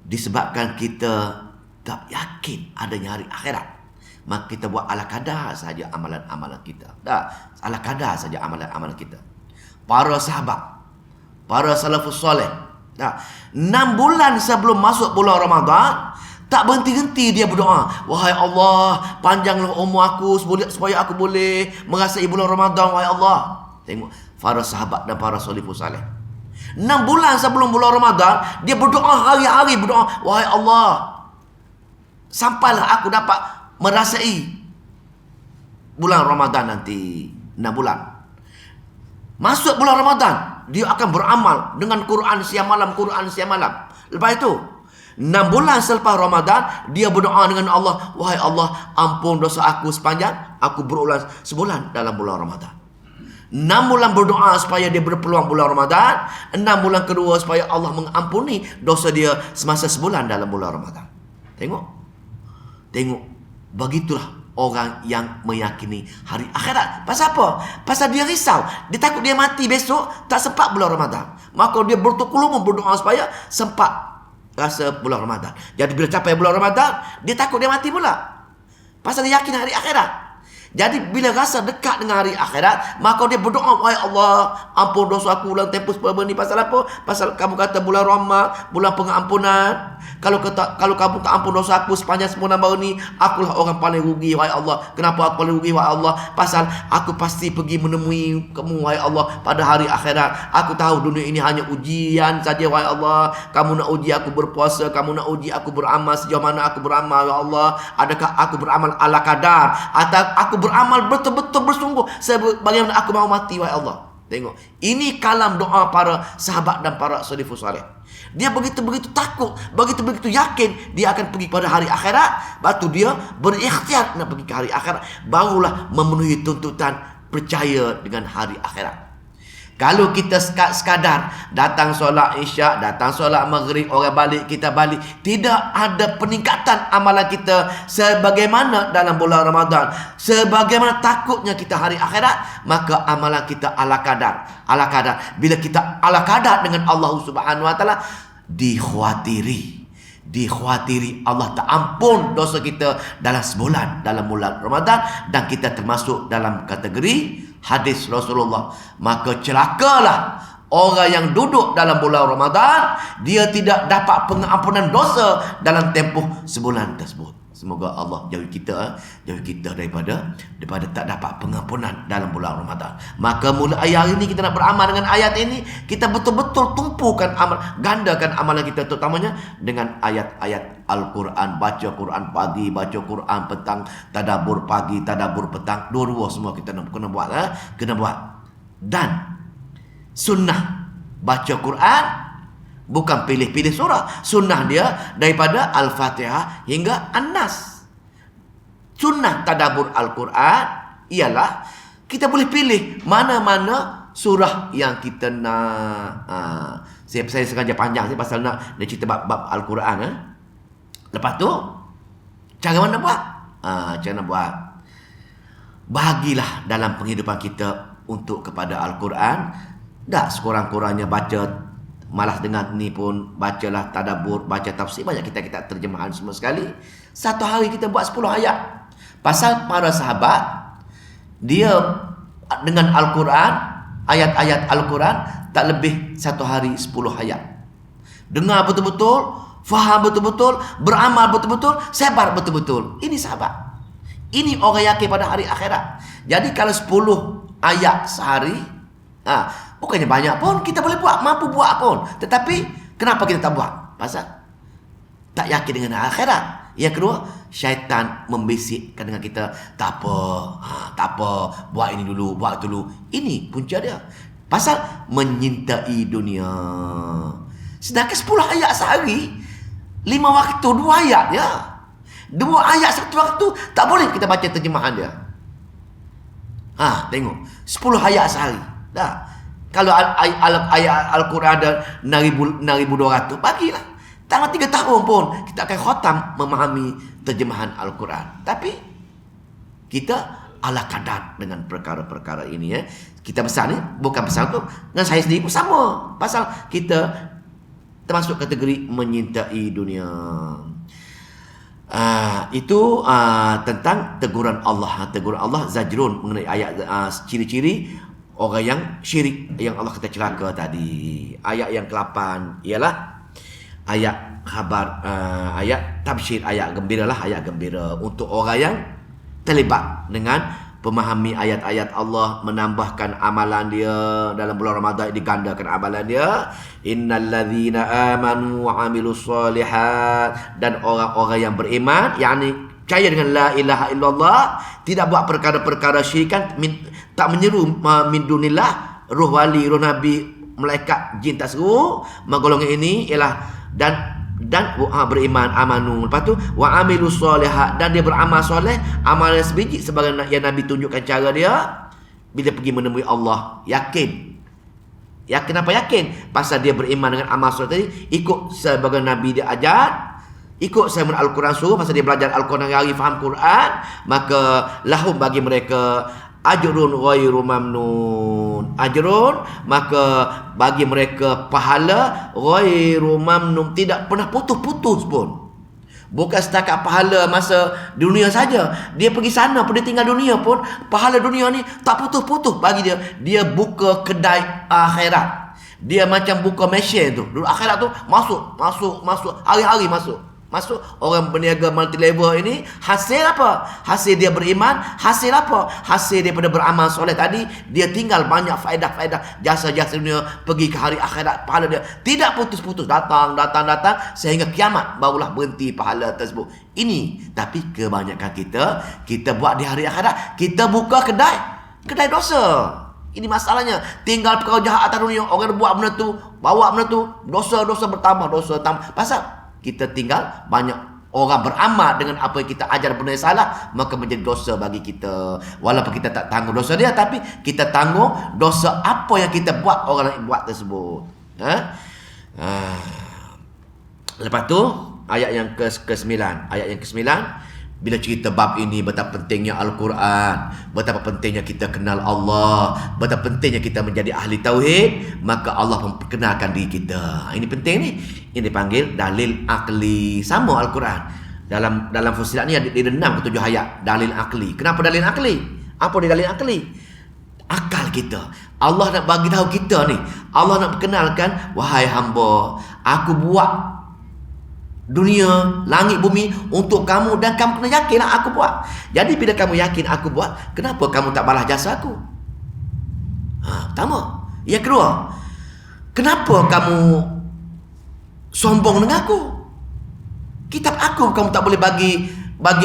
disebabkan kita tak yakin adanya hari akhirat, maka kita buat ala kadar saja amalan-amalan kita. Ala kadar saja amalan-amalan kita. Para sahabat, para salafus soleh, 6 bulan sebelum masuk bulan Ramadan, tak berhenti-henti dia berdoa, wahai Allah, panjanglah umur aku supaya aku boleh merasai bulan Ramadan, wahai Allah. Tengok para sahabat dan para salafus soleh, 6 bulan sebelum bulan Ramadan, dia berdoa hari-hari, berdoa, wahai Allah, sampailah aku dapat merasai bulan Ramadan nanti. 6 bulan. Masuk bulan Ramadan, dia akan beramal dengan Quran siang malam, Quran siang malam. Lepas itu, 6 bulan selepas Ramadan, dia berdoa dengan Allah, wahai Allah, ampun dosa aku sepanjang aku berulang sebulan dalam bulan Ramadan. 6 bulan berdoa supaya dia berpeluang bulan Ramadan. 6 bulan kedua supaya Allah mengampuni dosa dia semasa sebulan dalam bulan Ramadan. Tengok. Begitulah orang yang meyakini hari akhirat. Pasal apa? Pasal dia risau. Dia takut dia mati besok, tak sempat bulan Ramadan. Maka dia bertukar-lumur berdoa supaya sempat rasa bulan Ramadan. Jadi bila capai bulan Ramadan, dia takut dia mati pula. Pasal dia yakin hari akhirat. Jadi bila rasa dekat dengan hari akhirat, maka dia berdoa, wahai Allah, ampun dosa aku dalam tempoh sebulan ni. Pasal apa? Pasal kamu kata bulan Ramadan, bulan pengampunan. Kalau kamu tak ampun dosa aku sepanjang sebulan baru ni, akulah orang paling rugi, wahai Allah. Kenapa aku paling rugi, wahai Allah? Pasal aku pasti pergi menemui kamu, wahai Allah, pada hari akhirat. Aku tahu dunia ini hanya ujian saja, wahai Allah. Kamu nak uji aku berpuasa, kamu nak uji aku beramal, sejauh mana aku beramal, ya Allah. Adakah aku beramal ala kadar, atau aku beramal betul-betul bersungguh sebagaimana aku mahu mati, wahai Allah. Tengok, ini kalam doa para sahabat dan para salafus saleh. Dia begitu-begitu takut, begitu-begitu yakin dia akan pergi pada hari akhirat. Batu dia berikhtiar nak pergi ke hari akhirat, barulah memenuhi tuntutan percaya dengan hari akhirat. Kalau kita sekadar datang solat isyak, datang solat maghrib, orang balik, kita balik, tidak ada peningkatan amalan kita sebagaimana dalam bulan Ramadan, sebagaimana takutnya kita hari akhirat, maka amalan kita ala kadar. Ala kadar. Bila kita ala kadar dengan Allah Subhanahu Wa Taala, dikhawatiri Allah tak ampun dosa kita dalam sebulan, dalam bulan Ramadan, dan kita termasuk dalam kategori hadis Rasulullah. Maka celakalah orang yang duduk dalam bulan Ramadan, dia tidak dapat pengampunan dosa dalam tempoh sebulan tersebut. Semoga Allah jauhi kita daripada tak dapat pengampunan dalam bulan Ramadan. Maka mulai hari ini kita nak beramal dengan ayat ini, kita betul-betul tumpukan amal, gandakan amalan kita, terutamanya dengan ayat-ayat Al-Quran. Baca Quran pagi, baca Quran petang, tadabbur pagi, tadabbur petang, dua-dua semua kita kena buat, kena buat. Dan sunnah baca Quran bukan pilih-pilih surah. Sunnah dia daripada Al-Fatihah hingga An-Nas. Sunnah tadabbur Al-Quran ialah kita boleh pilih mana-mana surah yang kita nak. Saya sengaja panjang saya pasal nak cerita bab Al-Quran. Lepas tu cara mana buat? Cara nak buat, bahagilah dalam penghidupan kita untuk kepada Al-Quran. Tak sekurang-kurangnya baca, malas dengar ni pun bacalah tadabbur, baca tafsir, banyak kita terjemahan semua sekali. Satu hari kita buat 10 ayat. Pasal para sahabat, dia dengan Al-Quran, ayat-ayat Al-Quran tak lebih satu hari 10 ayat. Dengar betul-betul, faham betul-betul, beramal betul-betul, sebar betul-betul. Ini sahabat. Ini orang yakin pada hari akhirat. Jadi kalau 10 ayat sehari, bukannya banyak pun, kita boleh buat, mampu buat pun. Tetapi kenapa kita tak buat? Pasal tak yakin dengan akhirat. Yang kedua, syaitan membisikkan dengan kita, tak apa, buat ini dulu, buat itu dulu. Ini punca dia. Pasal menyintai dunia. Sedangkan 10 ayat sehari, 5 waktu 2 ayat ya. 2 ayat satu waktu, tak boleh kita baca terjemahan dia. Tengok 10 ayat sehari. Dah. Kalau ayat Al-Quran ada 6,200, bagilah. Dalam 3 tahun pun kita akan khatam memahami terjemahan Al-Quran. Tapi kita ala kadar dengan perkara-perkara ini ya. Kita besar ni bukan besar tu dengan saya sendiri pun sama. Pasal kita termasuk kategori menyintai dunia. Itu tentang teguran Allah. Teguran Allah zajrun mengenai ayat ciri-ciri orang yang syirik yang Allah kata celaka tadi. Ayat yang ke-8 ialah ayat khabar, ayat tabsyir, ayat gembira lah, ayat gembira untuk orang yang terlibat dengan memahami ayat-ayat Allah, menambahkan amalan dia dalam bulan Ramadan, digandakan amalan dia. Innal ladzina amanu wa amilus solihat, dan orang-orang yang beriman, yakni percaya dengan la ilaha illallah, tidak buat perkara-perkara syirikan, tak menyeru min dunillah, roh wali, roh nabi, malaikat, jin tak seru. Golongan ini ialah dan beriman, amanu, lepas tu wa amilus solihat, dan dia beramal soleh, amalan sebiji sebagai yang Nabi tunjukkan cara dia bila pergi menemui Allah. Yakin apa yakin? Pasal dia beriman dengan amal soleh tadi, ikut sebagai Nabi dia ajar, ikut sama Al-Quran suruh. Pasal dia belajar Al-Quran hari, faham Quran, maka lahum, bagi mereka, ajrun ghairu mamnun. Ajrun, maka bagi mereka pahala ghairu mamnun, tidak pernah putus-putus pun. Bukan setakat pahala masa dunia saja. Dia pergi sana pun, dia tinggal dunia pun, pahala dunia ni tak putus-putus bagi dia. Dia buka kedai akhirat. Dia macam buka mesin tu. Dulu akhirat tu masuk hari-hari masuk. Orang berniaga multi level ini, hasil apa? Hasil dia beriman. Hasil apa? Hasil daripada beramal soleh tadi, dia tinggal banyak faedah-faedah jasa-jasa dunia, pergi ke hari akhirat, pahala dia tidak putus-putus, datang sehingga kiamat barulah berhenti pahala tersebut. Ini, tapi kebanyakan kita buat di hari akhirat, kita buka kedai dosa. Ini masalahnya. Tinggal perkara jahat atas dunia, orang buat benda tu, bawa benda tu, dosa-dosa bertambah, dosa tambah. Pasal kita tinggal banyak orang beramal dengan apa yang kita ajar, benda yang salah, maka menjadi dosa bagi kita. Walaupun kita tak tanggung dosa dia, tapi kita tanggung dosa apa yang kita buat, orang lain buat tersebut. Lepas tu ayat yang ke-9. Ayat yang ke-9, bila cerita bab ini, betapa pentingnya Al-Quran, betapa pentingnya kita kenal Allah, betapa pentingnya kita menjadi ahli tauhid, maka Allah memperkenalkan diri kita. Ini penting ni. Ini dipanggil dalil akli. Sama Al-Quran. Dalam fusilat ni ada 6 ke 7 ayat dalil akli. Kenapa dalil akli? Apa dia dalil akli? Akal kita. Allah nak bagi tahu kita ni. Allah nak perkenalkan, wahai hamba, aku buat dunia, langit, bumi untuk kamu, dan kamu kena yakinlah aku buat. Jadi bila kamu yakin aku buat, kenapa kamu tak balas jasa aku? Pertama. Yang kedua, kenapa kamu sombong dengan aku? Kitab aku kamu tak boleh bagi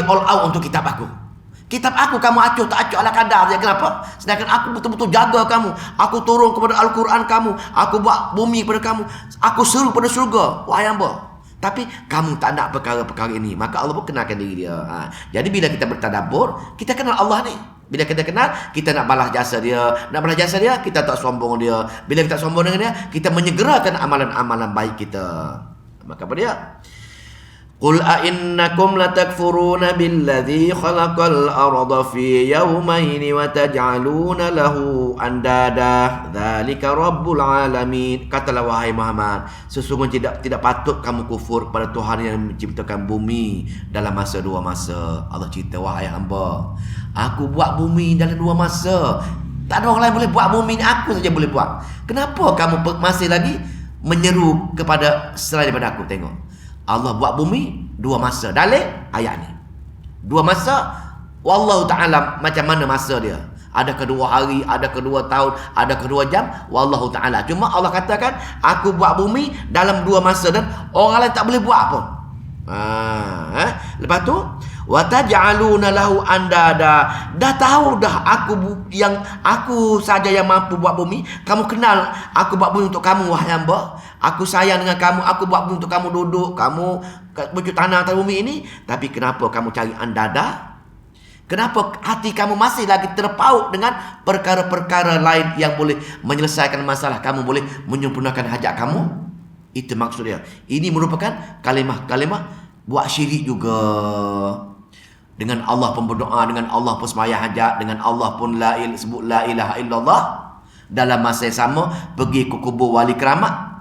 all out untuk kitab aku. Kitab aku kamu acuh tak acuh ala kadar je. Kenapa? Sedangkan aku betul-betul jaga kamu. Aku turun kepada Al-Quran kamu. Aku buat bumi pada kamu. Aku seru pada surga. Wahai hamba. Tapi kamu tak nak perkara-perkara ini, maka Allah pun kenalkan diri dia. Jadi bila kita bertadabbur, kita kenal Allah ni. Bila kita kenal, kita nak balas jasa dia. Nak balas jasa dia, kita tak sombong dia. Bila kita sombong dengan dia, kita menyegerakan amalan-amalan baik kita. Maka apa dia? Qul a'innakum latakfuruna billadhi khalaqal arda fi yawmaini wa taj'aluna lahu andada dzalika rabbul alamin. Katalah wahai Muhammad, sesungguhnya tidak patut kamu kufur pada Tuhan yang menciptakan bumi dalam masa 2 masa. Allah cerita, wahai hamba, aku buat bumi dalam 2 masa. Tak ada orang lain boleh buat bumi ni, aku saja boleh buat. Kenapa kamu masih lagi menyeru kepada selain daripada aku? Tengok, Allah buat bumi 2 masa. Dalil ayat ni 2 masa. Wallahu ta'ala macam mana masa dia. Adakah 2 hari, adakah 2 tahun, adakah 2 jam? Wallahu ta'ala. Cuma Allah katakan, aku buat bumi dalam 2 masa, dan orang lain tak boleh buat pun. Lepas tu, Wa taj'aluna lahu andada. Dah tahu dah aku saja yang mampu buat bumi. Kamu kenal aku buat bumi untuk kamu wahai hamba. Aku sayang dengan kamu, aku buat bumi untuk kamu duduk, kamu wujud tanah atas bumi ini. Tapi kenapa kamu cari andada? Kenapa hati kamu masih lagi terpaut dengan perkara-perkara lain yang boleh menyelesaikan masalah kamu, boleh menyempurnakan hajat kamu? Itu maksudnya. Ini merupakan kalimah-kalimah buat syirik juga. Dengan Allah pun berdoa, dengan Allah pun sembahyang hajat, dengan Allah pun sebut la ilaha illallah. Dalam masa yang sama, pergi ke kubur wali keramat,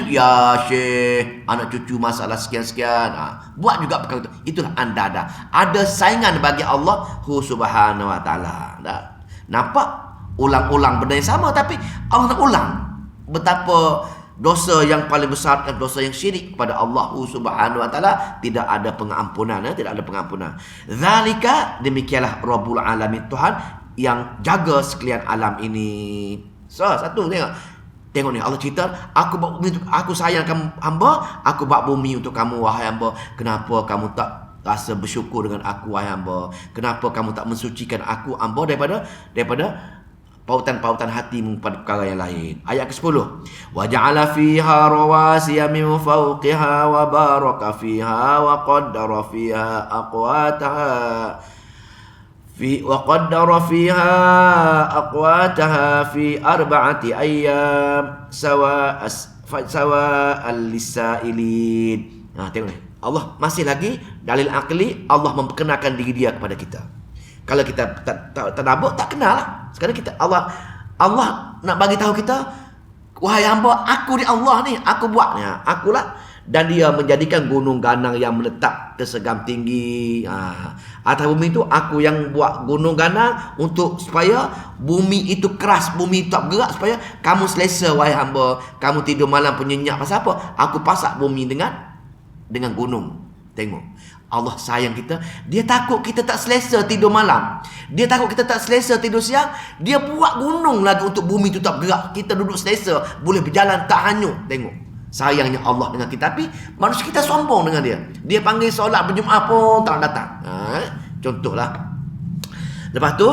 ya Syekh, anak cucu masalah sekian-sekian. Buat juga perkara itu. Itulah andada. Ada saingan bagi Allah subhanahu wa ta'ala. Nampak? Ulang-ulang benda yang sama, tapi Allah nak ulang. Betapa dosa yang paling besar dan dosa yang syirik kepada Allah subhanahu wa ta'ala. Tidak ada pengampunan. Tidak ada pengampunan. Zalika, demikianlah Rabbul Alamin, Tuhan yang jaga sekalian alam ini. Satu tengok. Tengok ni, Allah cerita, aku sayang kamu hamba, aku buat bumi untuk kamu wahai hamba. Kenapa kamu tak rasa bersyukur dengan aku wahai hamba? Kenapa kamu tak mensucikan aku hamba daripada pautan-pautan hatimu pada perkara yang lain? Ayat ke-10. Wa ja'ala fiha rawasiya min fawqiha wa baraka fiha wa qaddara fiha aqwataha وقدر فيها أقواتها في 4 أيام سواء للسائلين. Tengok ni. Allah masih lagi dalil akli. Allah memperkenalkan diri dia kepada kita. Kalau kita tak nampak, tak kenal lah. Sekarang Allah nak bagi tahu kita, wahai hamba, aku ni Allah ni, aku buat ni, akulah. Dan dia menjadikan gunung ganang yang menetap tersegam tinggi. Atas bumi itu aku yang buat gunung ganang untuk supaya bumi itu keras, bumi itu tak bergerak, supaya kamu selesa wahai hamba. Kamu tidur malam penyenyak pasal apa? Aku pasak bumi dengan gunung. Tengok, Allah sayang kita. Dia takut kita tak selesa tidur malam. Dia takut kita tak selesa tidur siang. Dia buat gunung lagi untuk bumi itu tak bergerak. Kita duduk selesa, boleh berjalan tak hanyut. Tengok sayangnya Allah dengan kita. Tapi manusia kita sombong dengan dia. Dia panggil solat berjemaah pun tak datang. Contohlah. Lepas tu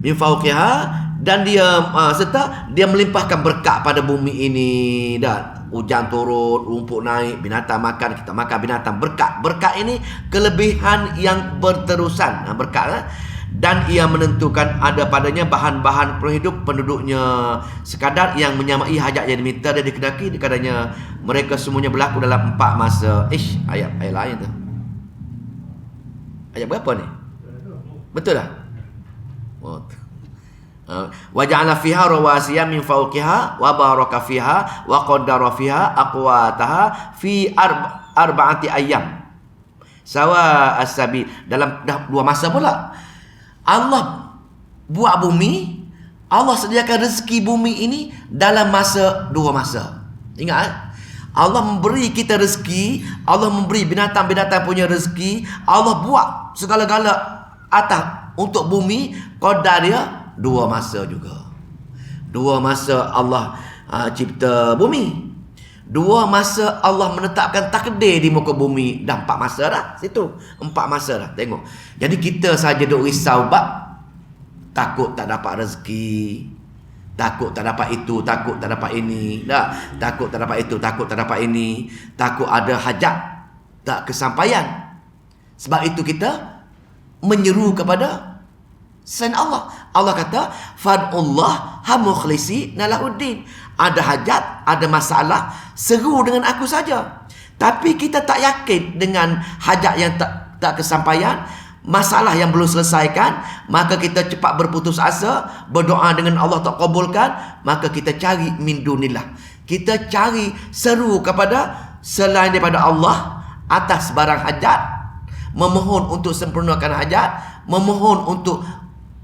min fawqiha, dan dia serta dia melimpahkan berkat pada bumi ini. Dan hujan turun, rumput naik, binatang makan, kita makan binatang. Berkat ini kelebihan yang berterusan. Berkat dan ia menentukan ada padanya bahan-bahan penghidup penduduknya sekadar yang menyamai hajat yang diminta dan dikehendaki. Kadangnya mereka semuanya berlaku dalam 4 masa. Ayat lain tu. Ayat berapa ni? Betul tak? Wa ja'ala fiha rawasiya min fawqiha wa baraka fiha wa qaddara fiha aqwataha fi 4 ayyam sawa as-sabil. Dalam dah 2 masa pula Allah buat bumi. Allah sediakan rezeki bumi ini dalam masa 2 masa. Ingat, Allah memberi kita rezeki. Allah memberi binatang-binatang punya rezeki. Allah buat segala-gala atas untuk bumi. Qadar dia 2 masa juga. 2 masa Allah cipta bumi. 2 masa Allah menetapkan takdir di muka bumi. Dah 4 masa dah. Situ 4 masa dah. Tengok. Jadi kita saja duk risau bab takut tak dapat rezeki, takut tak dapat itu, takut tak dapat ini. Takut tak dapat itu, takut tak dapat ini, takut ada hajat tak kesampaian. Sebab itu kita menyeru kepada selain Allah. Allah kata, fad'ullah hamukhlisi nalahuddin. Ada hajat, ada masalah, seru dengan aku saja. Tapi kita tak yakin dengan hajat yang tak kesampaian, masalah yang belum selesaikan, maka kita cepat berputus asa, berdoa dengan Allah tak kabulkan, maka kita cari min dunillah. Kita cari seru kepada selain daripada Allah atas barang hajat, memohon untuk sempurnakan hajat, memohon untuk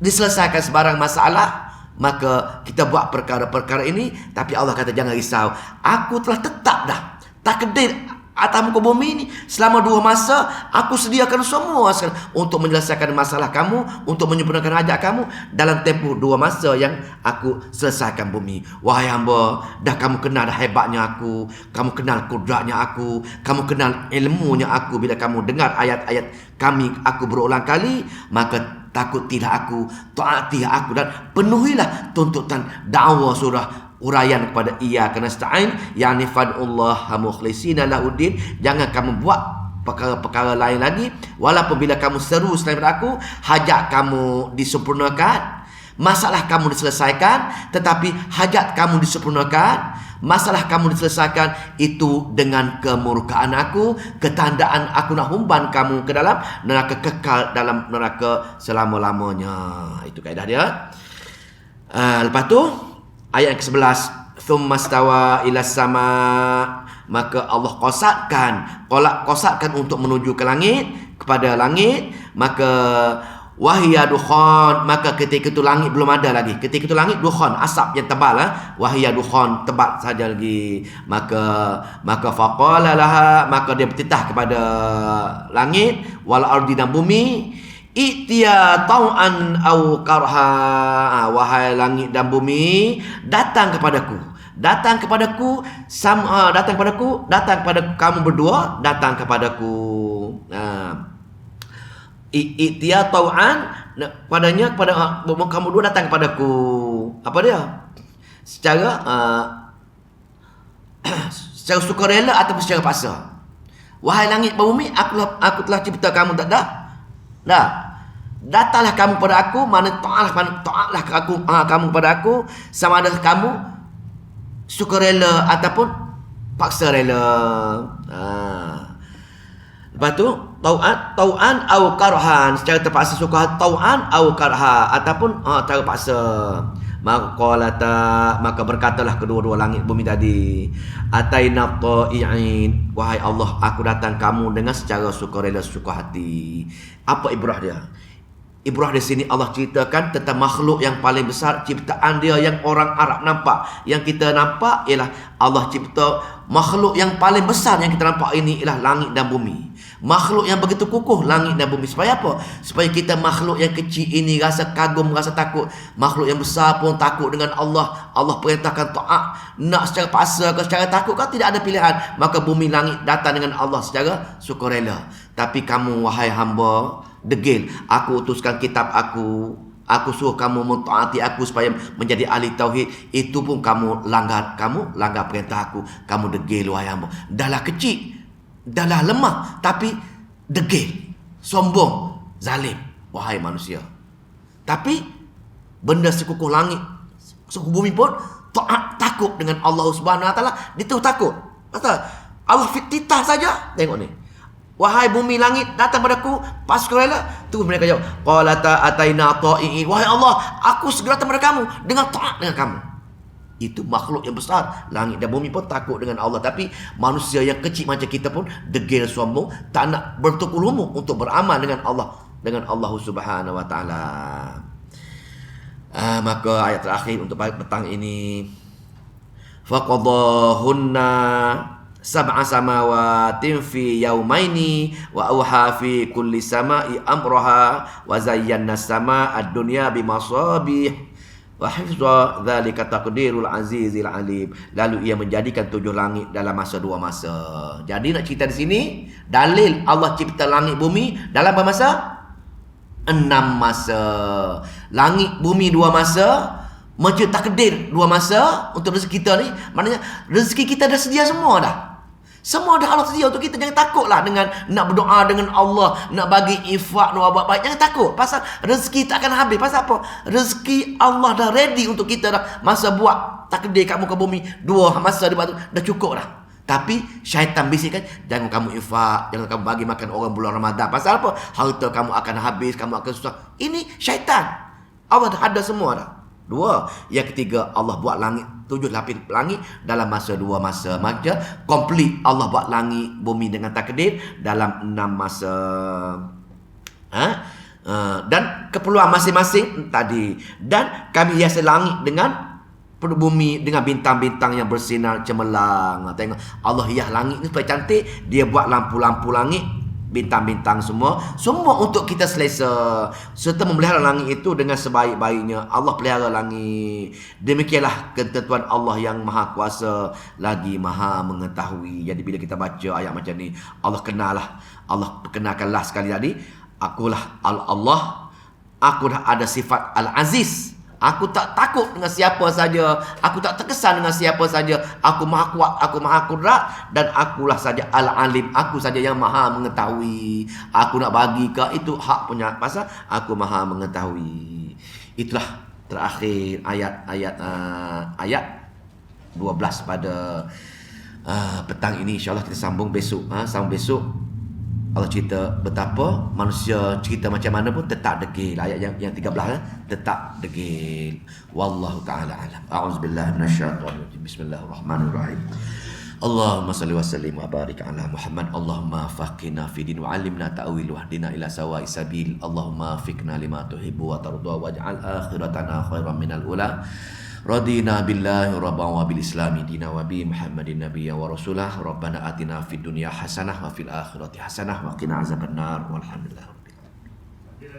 diselesaikan sebarang masalah. Maka kita buat perkara-perkara ini. Tapi Allah kata jangan risau, aku telah tetap dah takdir atas muka bumi ni selama 2 masa aku sediakan semua untuk menyelesaikan masalah kamu, untuk menyempurnakan hajat kamu dalam tempoh 2 masa yang aku selesaikan bumi. Wahai hamba, dah kamu kenal dah hebatnya aku, kamu kenal kudratnya aku, kamu kenal ilmunya aku. Bila kamu dengar ayat-ayat kami aku berulang kali, maka takutilah aku, taatilah aku dan penuhilah tuntutan dakwah surah uraian kepada iyyaka nasta'in, yakni fad'ullah mukhlishina lahuddin. Jangan kamu buat perkara-perkara lain lagi, walaupun bila kamu seru selain daripada aku, hajat kamu disempurnakan, masalah kamu diselesaikan, tetapi hajat kamu disempurnakan, masalah kamu diselesaikan itu dengan kemurkaan aku, ketandaan aku nak humban kamu ke dalam neraka, kekal dalam neraka selama-lamanya. Itu kaedah dia. Lepas tu ayat yang ke-11, thumma stawa ila sama, maka Allah qasatkan untuk menuju ke langit, kepada langit, maka wahia dukhan, maka ketika itu langit belum ada lagi. Ketika itu langit dukhan, asap yang tebal, wahia dukhan, tebal saja lagi. Maka faqala laha, maka dia bertitah kepada langit wal ardi dan bumi, I'tiya tau'an au karha, wahai langit dan bumi, datang kepadaku, datang kepada kamu berdua, datang kepadaku. I'tiya tau'an, kepada kamu dua datang kepadaku. Apa dia? Secara sukarela ataupun secara paksa. Wahai langit dan bumi, aku telah cipta kamu, tak dah? Dah. Datanglah kamu pada aku, mana taatlah kamu pada aku, sama ada kamu sukarela ataupun paksa rela. Lepas tu tau'an au karhan, secara terpaksa suka, tau'an au karha, ataupun cara paksa. Maka berkatalah kedua-dua langit bumi tadi, ataina ta'i'in, wahai Allah, aku datang kamu dengan secara sukarela, suka hati. Apa ibrah dia? Ibrah di sini Allah ceritakan tentang makhluk yang paling besar, ciptaan dia yang orang Arab nampak. Yang kita nampak ialah Allah cipta makhluk yang paling besar yang kita nampak ini ialah langit dan bumi. Makhluk yang begitu kukuh, langit dan bumi. Supaya apa? Supaya kita makhluk yang kecil ini rasa kagum, rasa takut. Makhluk yang besar pun takut dengan Allah. Allah perintahkan taat. Nak secara paksa ke secara takut kan tidak ada pilihan. Maka bumi langit datang dengan Allah secara sukarela. Tapi kamu wahai hamba degil, aku utuskan kitab aku suruh kamu mentaati aku supaya menjadi ahli tauhid, itu pun kamu langgar perintah aku. Kamu degil wahai hamba. Dahlah kecil, dahlah lemah, tapi degil, sombong, zalim wahai manusia. Tapi benda sekukuh langit, sekukuh bumi pun takut dengan Allah Subhanahu Wa Taala. Dia tu takut. Pasal Allah fitnah saja. Tengok ni. Wahai bumi langit, datang padaku, pas kerela. Tu mereka jawab, qalata ataina ta'i'in, wahai Allah, aku segera datang pada kamu dengan taat dengan kamu. Itu makhluk yang besar, langit dan bumi pun takut dengan Allah. Tapi manusia yang kecil macam kita pun degil, sombong, tak nak bertukul lumuk untuk beramal dengan Allah Subhanahu Wa Taala. Maka ayat terakhir untuk petang ini, faqadahunna sab'a samawatin fi yaumaini wa awha fi kulli sama'i amraha wa zayyana as-samaa'a ad-dunya bimasabih wa hifdha dzalika taqdirul azizil alim. Lalu ia menjadikan 7 langit dalam masa 2 masa. Jadi nak cerita di sini dalil Allah cipta langit bumi dalam berapa masa? 6 masa. Langit bumi 2 masa, mencipta takdir 2 masa untuk rezeki kita ni. Maknanya rezeki kita dah sedia semua dah. Semua dah Allah sedia untuk kita. Jangan takutlah dengan nak berdoa dengan Allah, nak bagi infak, nak buat baik. Jangan takut. Pasal rezeki tak akan habis. Pasal apa? Rezeki Allah dah ready untuk kita dah. Masa buat takdir kat muka bumi 2 masa dia buat tu dah cukup dah. Tapi syaitan bisikkan, jangan kamu infak, jangan kamu bagi makan orang bulan Ramadan. Pasal apa? Harta kamu akan habis, kamu akan susah. Ini syaitan. Allah dah ada semua dah. 2. Yang ketiga, Allah buat langit 7 lapis langit dalam masa 2 masa. Maka komplit Allah buat langit bumi dengan takdir dalam 6 masa. Dan keperluan masing-masing tadi. Dan kami hiasi langit dengan perut bumi dengan bintang-bintang yang bersinar cemerlang. Tengok Allah hias langit ni supaya cantik. Dia buat lampu-lampu langit, bintang-bintang semua untuk kita selesa, serta memelihara langit itu dengan sebaik-baiknya. Allah pelihara langit. Demikianlah ketentuan Allah yang maha kuasa lagi maha mengetahui. Jadi bila kita baca ayat macam ni, Allah kenalkanlah sekali tadi, akulah Allah, aku dah ada sifat Al-Aziz. Aku tak takut dengan siapa saja. Aku tak terkesan dengan siapa saja. Aku maha kuat, aku maha kudrat, dan akulah saja Al-Alim. Aku saja yang maha mengetahui. Aku nak bagi ke itu hak punya, pasal aku maha mengetahui. Itulah terakhir ayat 12 pada petang ini. InsyaAllah kita sambung besok. Sambung besok. Allah cerita betapa manusia cerita macam mana pun tetap degil. Ayat yang 13 tetap degil. Wallahu ta'ala alam. A'udzubillahi minasyaitonir rajim. Bismillahirrahmanirrahim. Allahumma salli wa sallim wa barik ala Muhammad. Allahumma faqihna fi din wa 'allimna ta'wil wahdina ila sawa'is sabil. Allahumma fiqna lima tuhibbu wa tarda waj'al akhiratana khairan minal ula. Radina billahi rabban wa bil islami dina wa bi Muhammadin nabiyya wa rasulah. Rabbana atina fid dunya hasanah wa fil akhirati hasanah wa qina azabannar. Walhamdulillah.